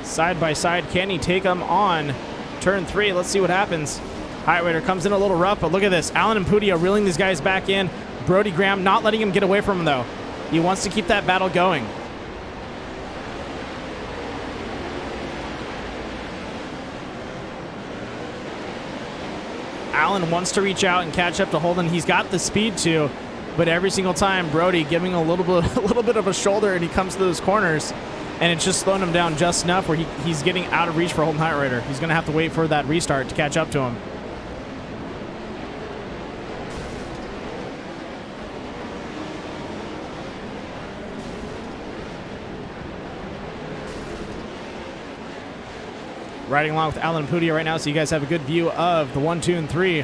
Side by side, can he take him on turn 3? Let's see what happens. Heightrider comes in a little rough, but look at this. Alan Impudia reeling these guys back in. Brody Graham not letting him get away from him, though. He wants to keep that battle going. Allen wants to reach out and catch up to Holden. He's got the speed to, but every single time Brody giving a little bit of a shoulder, and he comes to those corners, and it's just slowing him down just enough where he's getting out of reach for Holden Heightrider. He's going to have to wait for that restart to catch up to him. Riding along with Alan Impudia right now, so you guys have a good view of the 1, 2, and 3.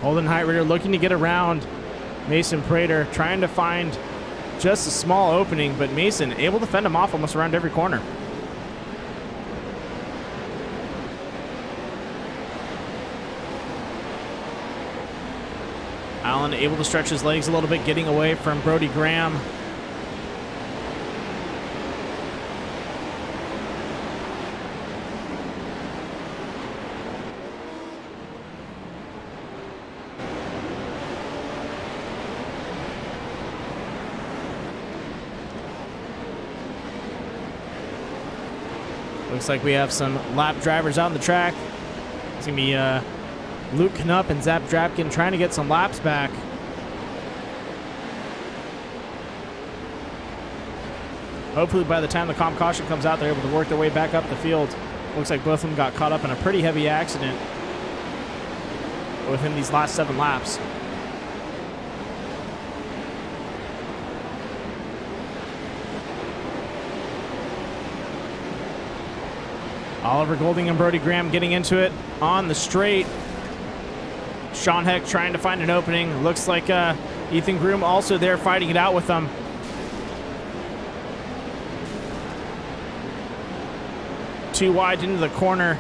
Holden Heightrider looking to get around Mason Prater, trying to find just a small opening, but Mason able to fend him off almost around every corner. Allen able to stretch his legs a little bit, getting away from Brody Graham. Looks like we have some lap drivers out on the track. It's going to be Luke Knupp and Zap Drapkin trying to get some laps back. Hopefully by the time the comp caution comes out, they're able to work their way back up the field. Looks like both of them got caught up in a pretty heavy accident within these last 7 laps. Oliver Golding and Brody Graham getting into it on the straight. Sean Heck trying to find an opening. Looks like Ethan Groom also there fighting it out with them. Too wide into the corner.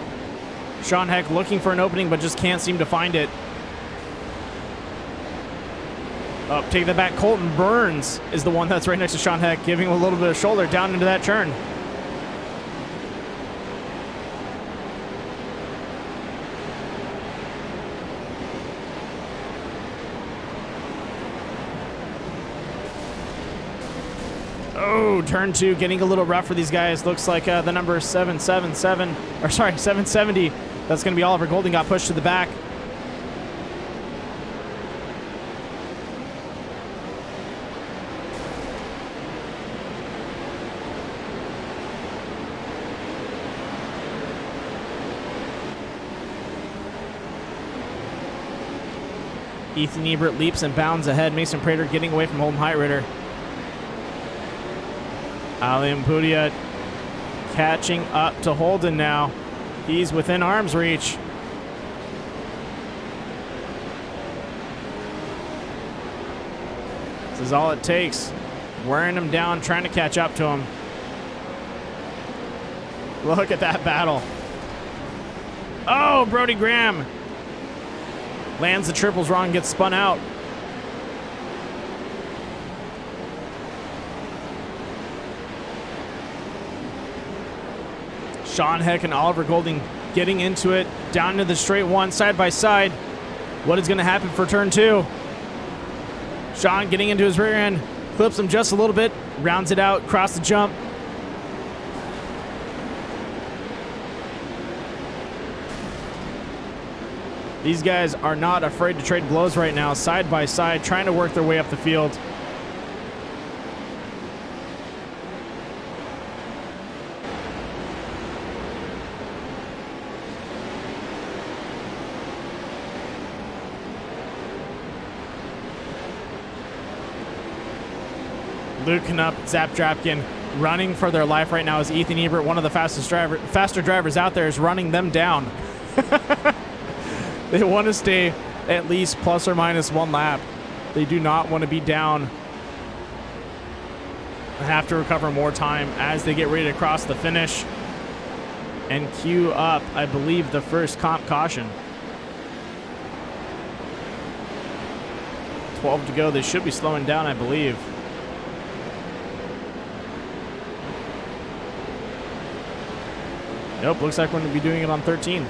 Sean Heck looking for an opening but just can't seem to find it. Oh, take that back. Colton Burns is the one that's right next to Sean Heck, giving him a little bit of shoulder down into that turn. Oh, turn 2 getting a little rough for these guys. Looks like the number 777, or sorry, 770. That's going to be Oliver Golding, got pushed to the back. Ethan Ebert leaps and bounds ahead. Mason Prater getting away from Holden Heightrider. Ali Impudia catching up to Holden now. He's within arm's reach. This is all it takes. Wearing him down, trying to catch up to him. Look at that battle. Oh, Brody Graham lands the triples wrong, gets spun out. Sean Heck and Oliver Golding getting into it, down to the straight 1, side by side. What is going to happen for turn 2? Sean getting into his rear end, clips him just a little bit. rounds it out, across the jump. These guys are not afraid to trade blows right now, side by side, trying to work their way up the field. Luke Knupp, Zap Drapkin running for their life right now as Ethan Ebert, one of the faster drivers out there, is running them down. They want to stay at least plus or minus 1 lap. They do not want to be down and have to recover more time as they get ready to cross the finish and queue up, I believe, the first comp caution. 12 to go. They should be slowing down, I believe. Nope, looks like we're going to be doing it on 13.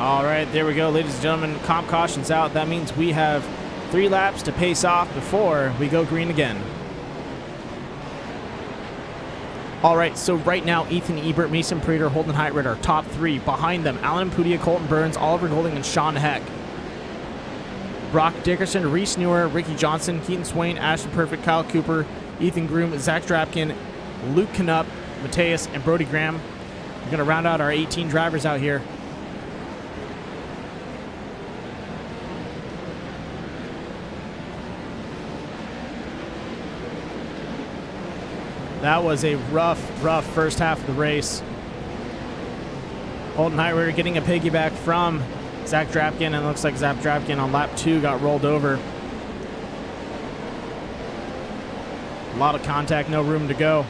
All right, there we go, ladies and gentlemen. Comp caution's out. That means we have 3 laps to pace off before we go green again. All right, so right now, Ethan Ebert, Mason Prater, Holden Heitrid are top 3. Behind them, Alan Pudia, Colton Burns, Oliver Golding, and Sean Heck. Brock Dickerson, Reese Newer, Ricky Johnson, Keaton Swain, Ashton Perfect, Kyle Cooper, Ethan Groom, Zach Drapkin, Luke Knupp, Mateus, and Brody Graham. We're going to round out our 18 drivers out here. That was a rough first half of the race. Holden Heitrid getting a piggyback from Zach Drapkin, and it looks like Zach Drapkin on lap 2 got rolled over. A lot of contact, no room to go.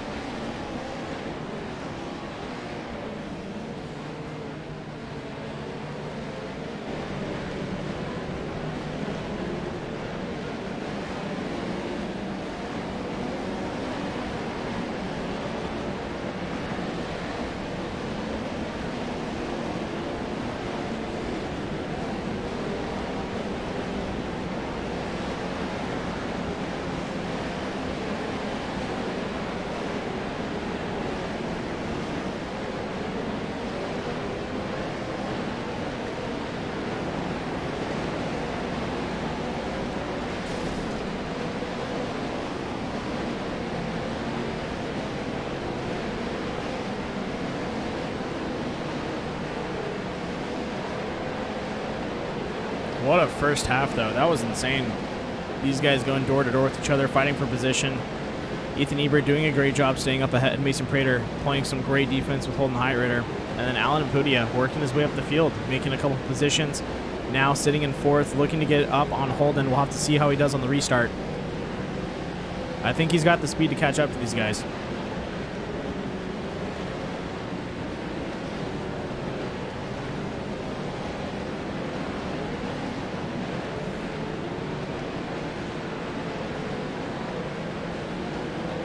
What a first half, though. That was insane. These guys going door to door with each other, fighting for position. Ethan Ebert doing a great job staying up ahead. Mason Prater playing some great defense with Holden Heitrid. And then Alan Pudia working his way up the field, making a couple positions. Now sitting in 4th, looking to get up on Holden. We'll have to see how he does on the restart. I think he's got the speed to catch up to these guys.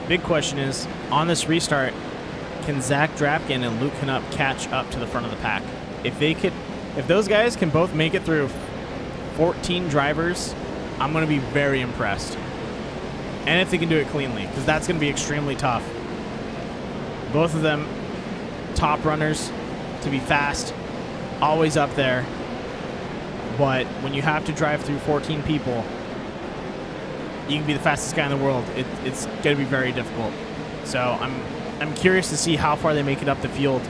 Big question is, on this restart, can Zach Drapkin and Luke Knupp catch up to the front of the pack? If those guys can both make it through 14 drivers, I'm going to be very impressed. And if they can do it cleanly, because that's going to be extremely tough. Both of them, top runners, to be fast, always up there. But when you have to drive through 14 people, you can be the fastest guy in the world. It's going to be very difficult. So I'm curious to see how far they make it up the field.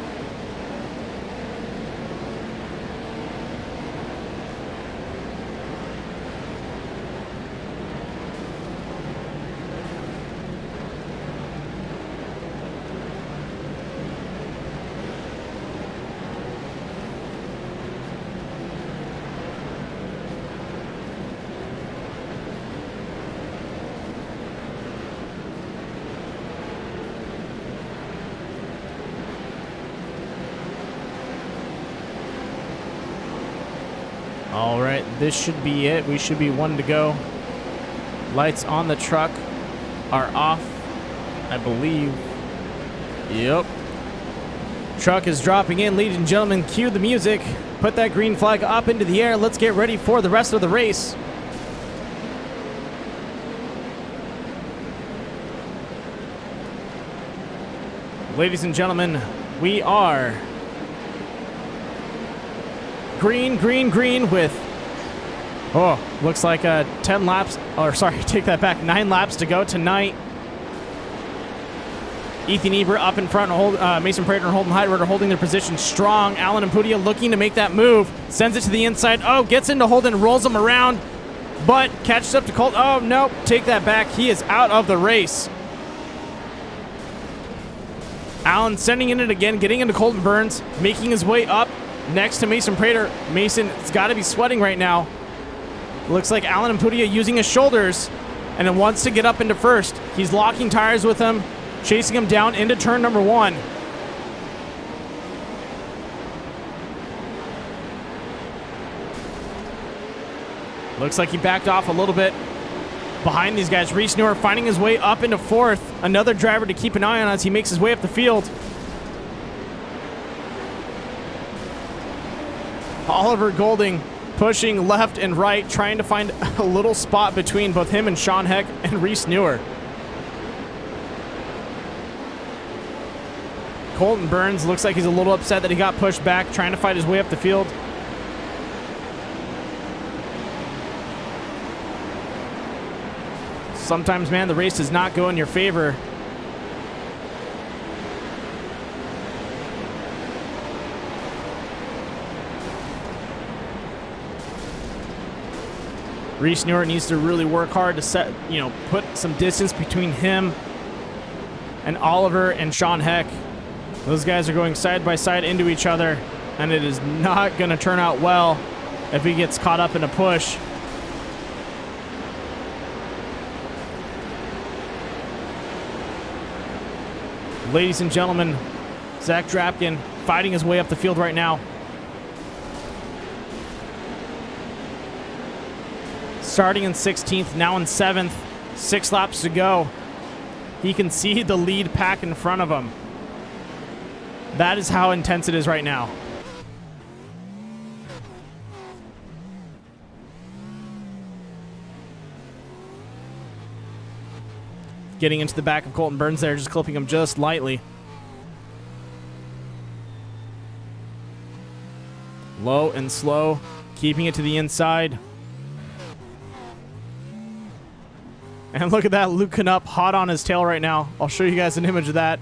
All right, this should be it. We should be one to go. Lights on the truck are off, I believe. Yep. Truck is dropping in. Ladies and gentlemen, cue the music. Put that green flag up into the air. Let's get ready for the rest of the race. Ladies and gentlemen, we are green, green, green with, looks like 10 laps, or sorry, take that back, 9 laps to go tonight. Ethan Ebert up in front, Mason Prater and Holden Heideroder holding their position strong. Alan Impudia looking to make that move, sends it to the inside. Oh, gets into Holden, rolls him around, but catches up to Colt. Oh, nope, take that back. He is out of the race. Allen sending in it again, getting into Colton Burns, making his way up next to Mason Prater. Mason's got to be sweating right now. Looks like Alan Impudia using his shoulders and then wants to get up into first. He's locking tires with him, chasing him down into turn number 1. Looks like he backed off a little bit behind these guys. Reese Newer finding his way up into 4th. Another driver to keep an eye on as he makes his way up the field. Oliver Golding pushing left and right, trying to find a little spot between both him and Sean Heck and Reese Newer. Colton Burns looks like he's a little upset that he got pushed back, trying to fight his way up the field. Sometimes, man, the race does not go in your favor. Reese Newer needs to really work hard to put some distance between him and Oliver and Sean Heck. Those guys are going side by side into each other, and it is not going to turn out well if he gets caught up in a push. Ladies and gentlemen, Zach Drapkin fighting his way up the field right now. Starting in 16th, now in 7th. 6 laps to go. He can see the lead pack in front of him. That is how intense it is right now. Getting into the back of Colton Burns there, just clipping him just lightly. Low and slow, keeping it to the inside. And look at that, Luke Knupp hot on his tail right now. I'll show you guys an image of that.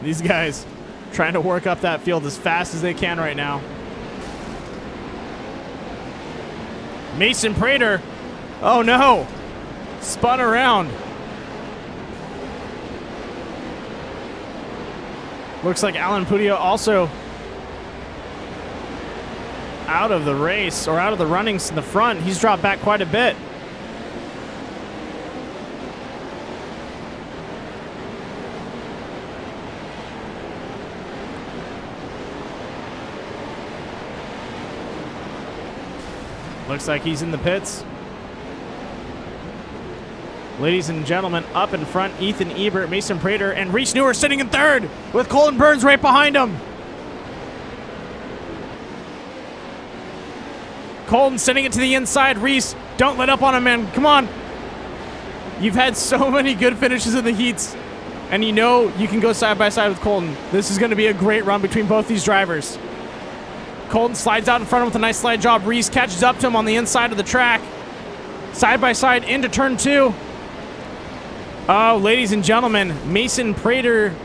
These guys trying to work up that field as fast as they can right now. Mason Prater, oh no, spun around. Looks like Alan Pudio also out of the race, or out of the runnings in the front. He's dropped back quite a bit. Looks like he's in the pits. Ladies and gentlemen, up in front, Ethan Ebert, Mason Prater, and Reese Newer sitting in 3rd with Colton Burns right behind him. Colton sending it to the inside. Reese, don't let up on him, man. Come on. You've had so many good finishes in the heats, and you know you can go side by side with Colton. This is going to be a great run between both these drivers. Colton slides out in front of him with a nice slide job. Reese catches up to him on the inside of the track. Side by side into turn 2. Oh, ladies and gentlemen, Mason Prater,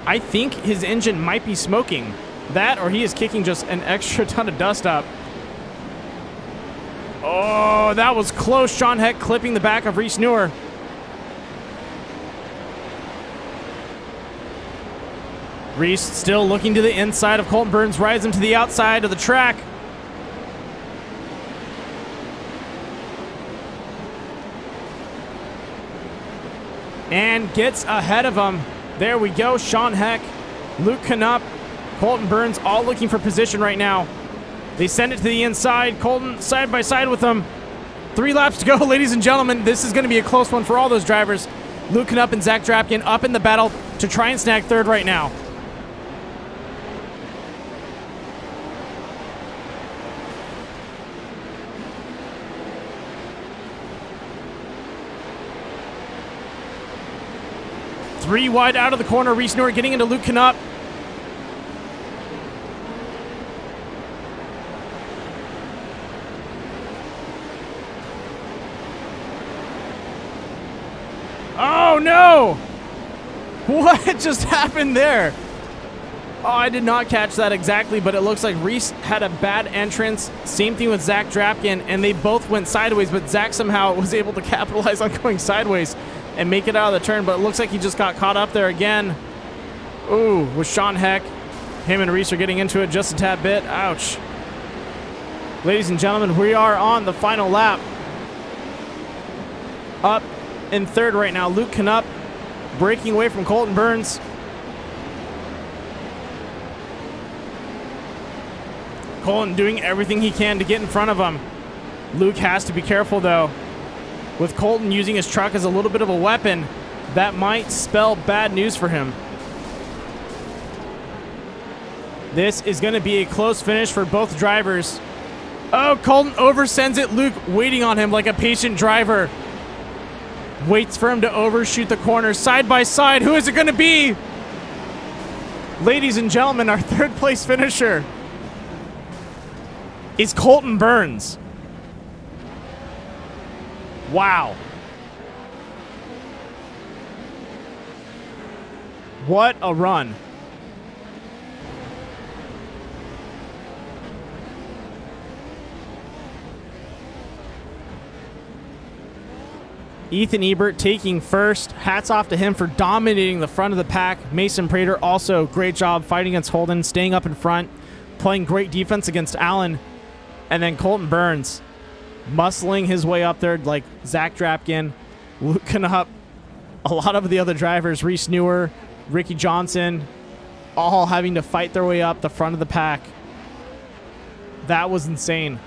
I think his engine might be smoking. That, or he is kicking just an extra ton of dust up. Oh, that was close. Sean Heck clipping the back of Reese Newer. Reese still looking to the inside of Colton Burns, rides him to the outside of the track. And gets ahead of him. There we go. Sean Heck Luke Canup, Colton Burns, all looking for position right now. They send it to the inside. Colton side by side with them. 3 laps to go, ladies and gentlemen. This is going to be a close one for all those drivers. Luke Canup and Zach Drapkin up in the battle to try and snag third right now. Three wide out of the corner. Reese Newart getting into Luke Canup. Oh no! What just happened there? Oh, I did not catch that exactly, but it looks like Reese had a bad entrance. Same thing with Zach Drapkin, and they both went sideways, but Zach somehow was able to capitalize on going sideways and make it out of the turn, but it looks like he just got caught up there again. Ooh, with Sean Heck. Him and Reese are getting into it just a tad bit. Ouch. Ladies and gentlemen, we are on the final lap. Up in third right now, Luke Canup breaking away from Colton Burns. Colton doing everything he can to get in front of him. Luke has to be careful though. With Colton using his truck as a little bit of a weapon, that might spell bad news for him. This is going to be a close finish for both drivers. Oh, Colton oversends it. Luke waiting on him like a patient driver. Waits for him to overshoot the corner. Side by side, who is it going to be? Ladies and gentlemen, our third place finisher is Colton Burns. Wow. What a run. Ethan Ebert taking first. Hats off to him for dominating the front of the pack. Mason Prater also great job fighting against Holden, staying up in front, playing great defense against Allen. And then Colton Burns muscling his way up there like Zach Drapkin, Luke Canup, a lot of the other drivers, Reese Newer, Ricky Johnson, all having to fight their way up the front of the pack. That was insane.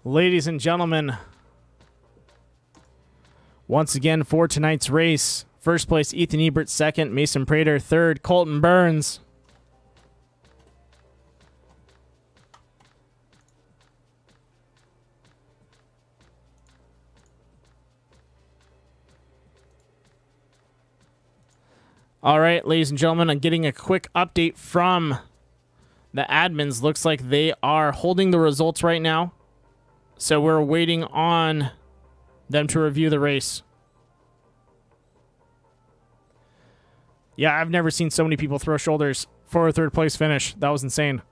Ladies and gentlemen, once again for tonight's race, first place Ethan Ebert, second Mason Prater, third Colton Burns. All right, ladies and gentlemen, I'm getting a quick update from the admins. Looks like they are holding the results right now. So we're waiting on them to review the race. Yeah, I've never seen so many people throw shoulders for a third place finish. That was insane.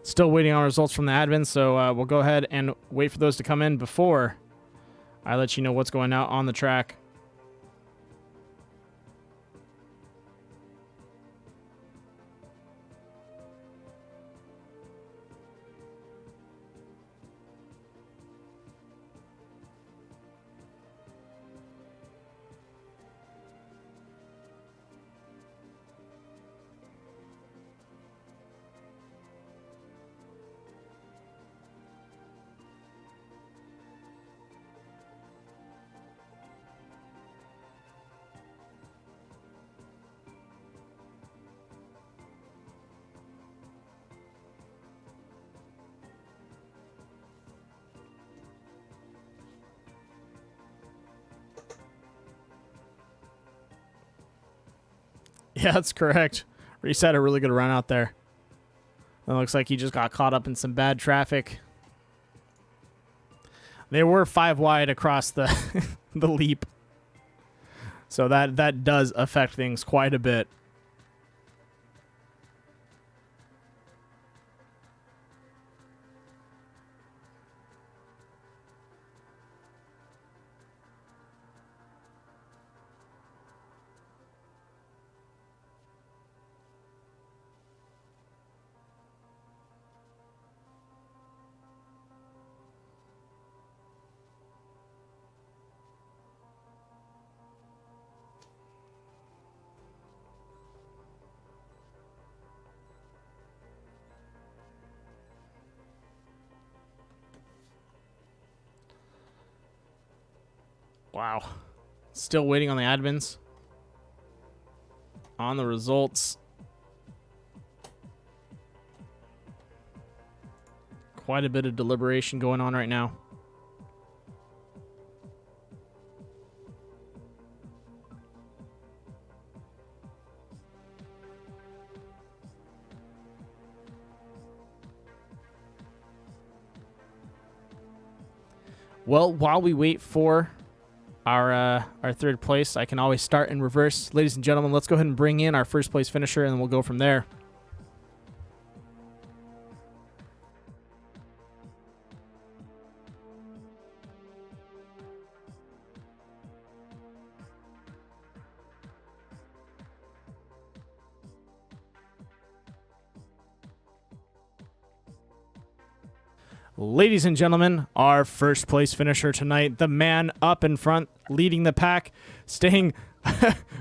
Still waiting on results from the admin, so we'll go ahead and wait for those to come in before I let you know what's going out on the track. Yeah, that's correct. Reese had a really good run out there. It looks like he just got caught up in some bad traffic. They were 5 wide across the the leap. So that does affect things quite a bit. Wow. Still waiting on the admins. On the results. Quite a bit of deliberation going on right now. Well, while we wait for our third place, I can always start in reverse. Ladies and gentlemen, let's go ahead and bring in our first place finisher, and we'll go from there. Ladies and gentlemen, our first place finisher tonight, the man up in front, leading the pack, staying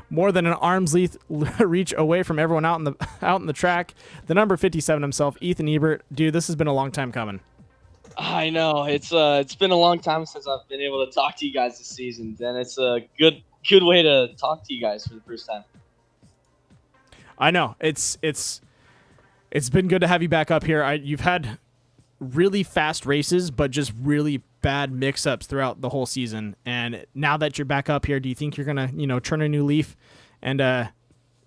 more than an arm's length reach away from everyone out in the track. The number 57 himself, Ethan Ebert. Dude, this has been a long time coming. I know it's been a long time since I've been able to talk to you guys this season, and it's a good way to talk to you guys for the first time. I know it's been good to have you back up here. You've had really fast races, but just really bad mix-ups throughout the whole season. And now that you're back up here, do you think you're gonna, turn a new leaf and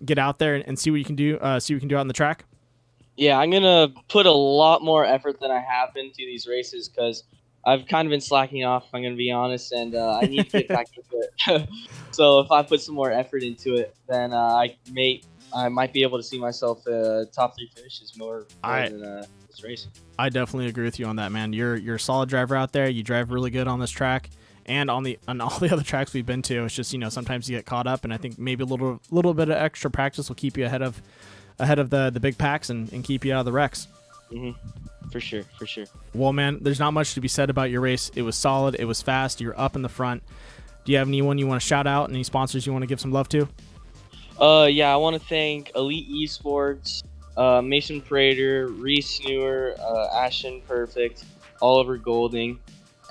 get out there and see what you can do? See what you can do out on the track. Yeah, I'm gonna put a lot more effort than I have into these races because I've kind of been slacking off. I'm gonna be honest, and I need to get back into it. So if I put some more effort into it, then I might be able to see myself top 3 finishes more than this race. I definitely agree with you on that, man. You're a solid driver out there. You drive really good on this track and on all the other tracks we've been to. It's just, sometimes you get caught up, and I think maybe a little bit of extra practice will keep you ahead of the big packs and keep you out of the wrecks. Mm-hmm. For sure. Well, man, there's not much to be said about your race. It was solid. It was fast. You're up in the front. Do you have anyone you want to shout out? Any sponsors you want to give some love to? Yeah, I want to thank Elite Esports, Mason Prater, Reese Newer, Ashton Perfect, Oliver Golding,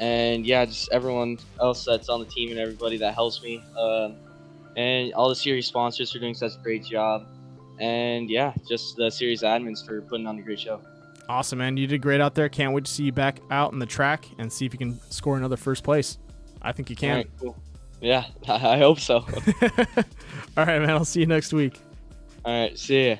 and yeah, just everyone else that's on the team and everybody that helps me, and all the series sponsors for doing such a great job, and yeah, just the series admins for putting on a great show. Awesome, man. You did great out there. Can't wait to see you back out in the track and see if you can score another first place. I think you can. All right, cool. Yeah, I hope so. All right, man. I'll see you next week. All right, see ya.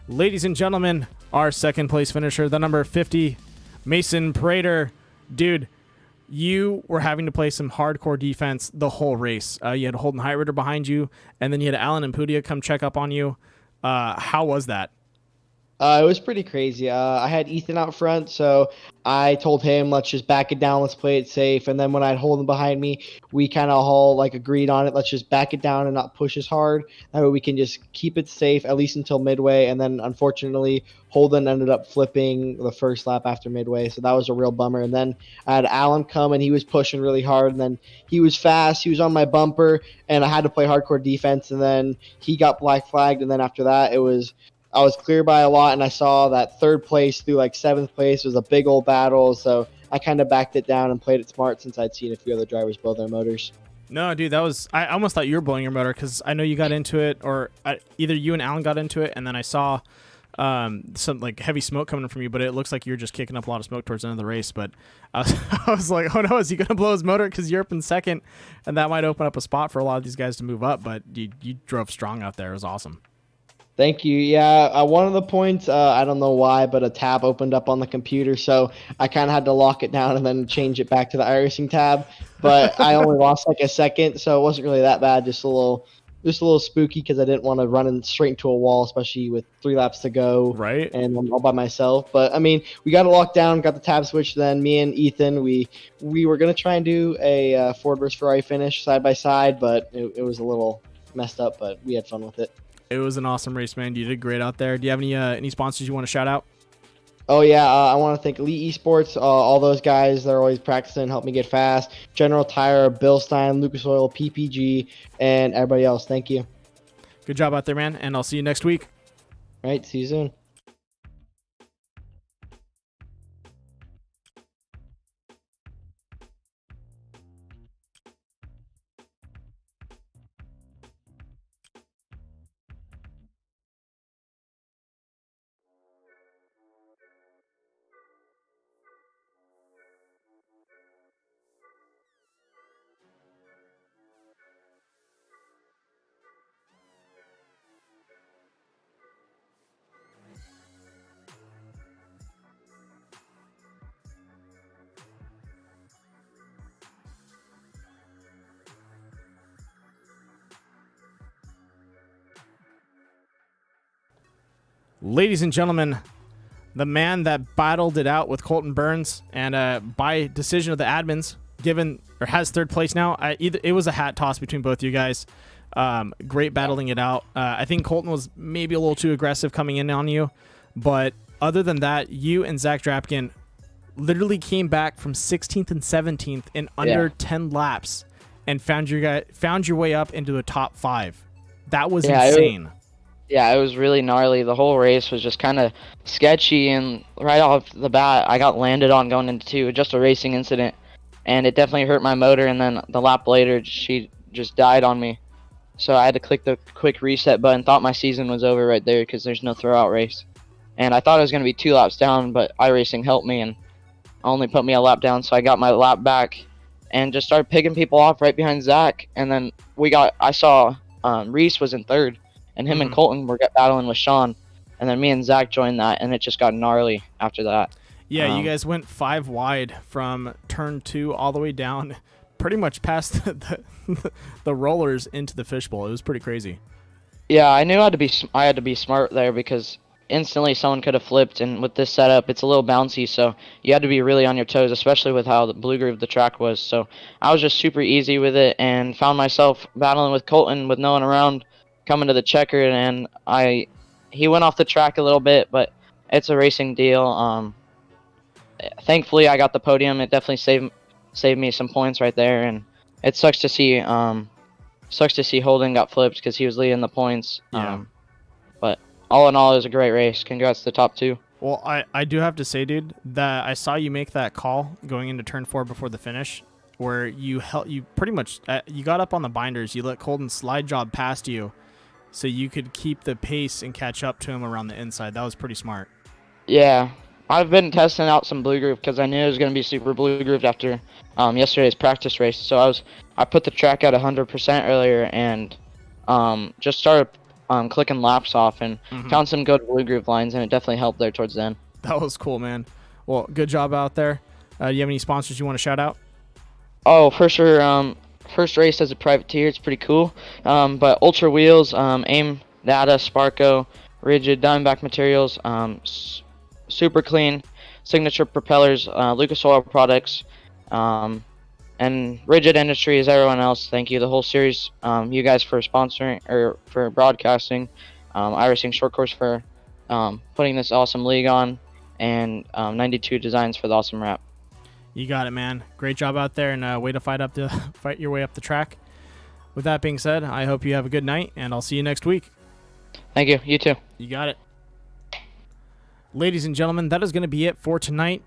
Ladies and gentlemen, our second place finisher, the number 50, Mason Prater. Dude, you were having to play some hardcore defense the whole race. You had Holden Heitritter behind you, and then you had Alan Impudia come check up on you. How was that? It was pretty crazy. I had Ethan out front, so I told him, let's just back it down, let's play it safe. And then when I had Holden behind me, we kind of all agreed on it. Let's just back it down and not push as hard. That way we can just keep it safe, at least until midway. And then unfortunately, Holden ended up flipping the first lap after midway, so that was a real bummer. And then I had Alan come, and he was pushing really hard, and then he was fast. He was on my bumper, and I had to play hardcore defense. And then he got black flagged, and then after that, I was clear by a lot, and I saw that third place through 7th place was a big old battle. So I kind of backed it down and played it smart since I'd seen a few other drivers blow their motors. No, dude, I almost thought you were blowing your motor because I know you got into it, or either you and Alan got into it, and then I saw some like heavy smoke coming from you, but it looks like you're just kicking up a lot of smoke towards the end of the race. But I was like, oh no, is he going to blow his motor because you're up in second, and that might open up a spot for a lot of these guys to move up. But you drove strong out there. It was awesome. Thank you. Yeah, one of the points, I don't know why, but a tab opened up on the computer, so I kind of had to lock it down and then change it back to the iRacing tab. But I only lost like a second, so it wasn't really that bad. Just a little spooky because I didn't want to run straight into a wall, especially with 3 laps to go. Right. And I'm all by myself. But I mean, we got it locked down, got the tab switch. Then me and Ethan, we were gonna try and do a Ford versus Ferrari finish side by side, but it was a little messed up. But we had fun with it. It was an awesome race, man. You did great out there. Do you have any sponsors you want to shout out? Oh, yeah. I want to thank Elite Esports, all those guys. They're always practicing, help me get fast. General Tire, Bill Stein, Lucas Oil, PPG, and everybody else. Thank you. Good job out there, man. And I'll see you next week. All right. See you soon. Ladies and gentlemen, the man that battled it out with Colton Burns and by decision of the admins has third place now. It was a hat toss between both you guys. Great battling it out. I think Colton was maybe a little too aggressive coming in on you, but other than that, you and Zach Drapkin literally came back from 16th and 17th in under 10 laps and found your way up into a top 5. That was insane. It was really gnarly. The whole race was just kind of sketchy, and right off the bat, I got landed on going into 2, just a racing incident, and it definitely hurt my motor, and then the lap later, she just died on me. So I had to click the quick reset button, thought my season was over right there because there's no throwout race. And I thought it was going to be 2 laps down, but iRacing helped me and only put me a lap down, so I got my lap back and just started picking people off right behind Zach. And then I saw Reese was in 3rd. And him and Colton were battling with Sean. And then me and Zach joined that, and it just got gnarly after that. Yeah, you guys went 5 wide from turn 2 all the way down, pretty much past the rollers into the fishbowl. It was pretty crazy. Yeah, I knew I had to be smart there because instantly someone could have flipped. And with this setup, it's a little bouncy, so you had to be really on your toes, especially with how the blue groove the track was. So I was just super easy with it and found myself battling with Colton with no one around, coming to the checker, and he went off the track a little bit, but it's a racing deal. Thankfully I got the podium. It definitely saved me some points right there, and it sucks to see Holden got flipped because he was leading the points. But all in all, it was a great race. Congrats to the top 2. Well, I do have to say, dude, that I saw you make that call going into turn 4 before the finish, where you pretty much you got up on the binders, you let Colton slide job past you, so you could keep the pace and catch up to him around the inside. That was pretty smart. Yeah, I've been testing out some blue groove because I knew it was going to be super blue grooved after yesterday's practice race. So I put the track at 100% earlier and just started clicking laps off and found some good blue groove lines, and it definitely helped there towards the end. That was cool, man. Well, good job out there. Do you have any sponsors you want to shout out? Oh, for sure. First race as a privateer, it's pretty cool. But Ultra Wheels, AIM Data, Sparco, Rigid, Diamondback Materials, Super Clean, Signature Propellers, Lucas Oil Products, and Rigid Industries, everyone else, thank you. The whole series, you guys for sponsoring or for broadcasting, iRacing Short Course for putting this awesome league on, and 92 Designs for the awesome wrap. You got it, man. Great job out there, and way to fight your way up the track. With that being said, I hope you have a good night, and I'll see you next week. Thank you. You too. You got it. Ladies and gentlemen, that is going to be it for tonight.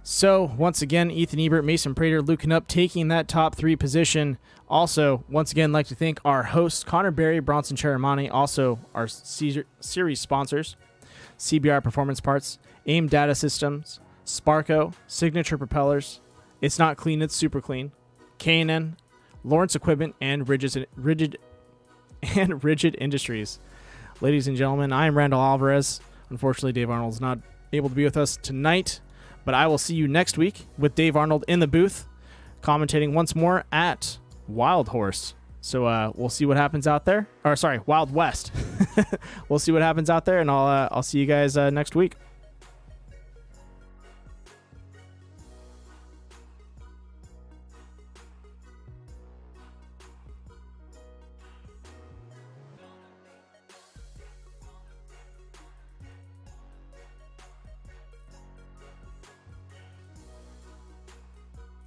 So, once again, Ethan Ebert, Mason Prater, Luke Knupp taking that top 3 position. Also, once again, like to thank our hosts, Connor Berry, Bronson Cheramani, also our series sponsors, CBR Performance Parts, AIM Data Systems, Sparco, Signature Propellers, It's Not Clean, It's Super Clean, K&N, Lawrence Equipment, and Rigid Industries. Ladies and gentlemen, I am Randall Alvarez. Unfortunately, Dave Arnold's not able to be with us tonight, but I will see you next week with Dave Arnold in the booth, commentating once more at Wild Horse. So we'll see what happens out there. Or sorry, Wild West. We'll see what happens out there, and I'll see you guys next week.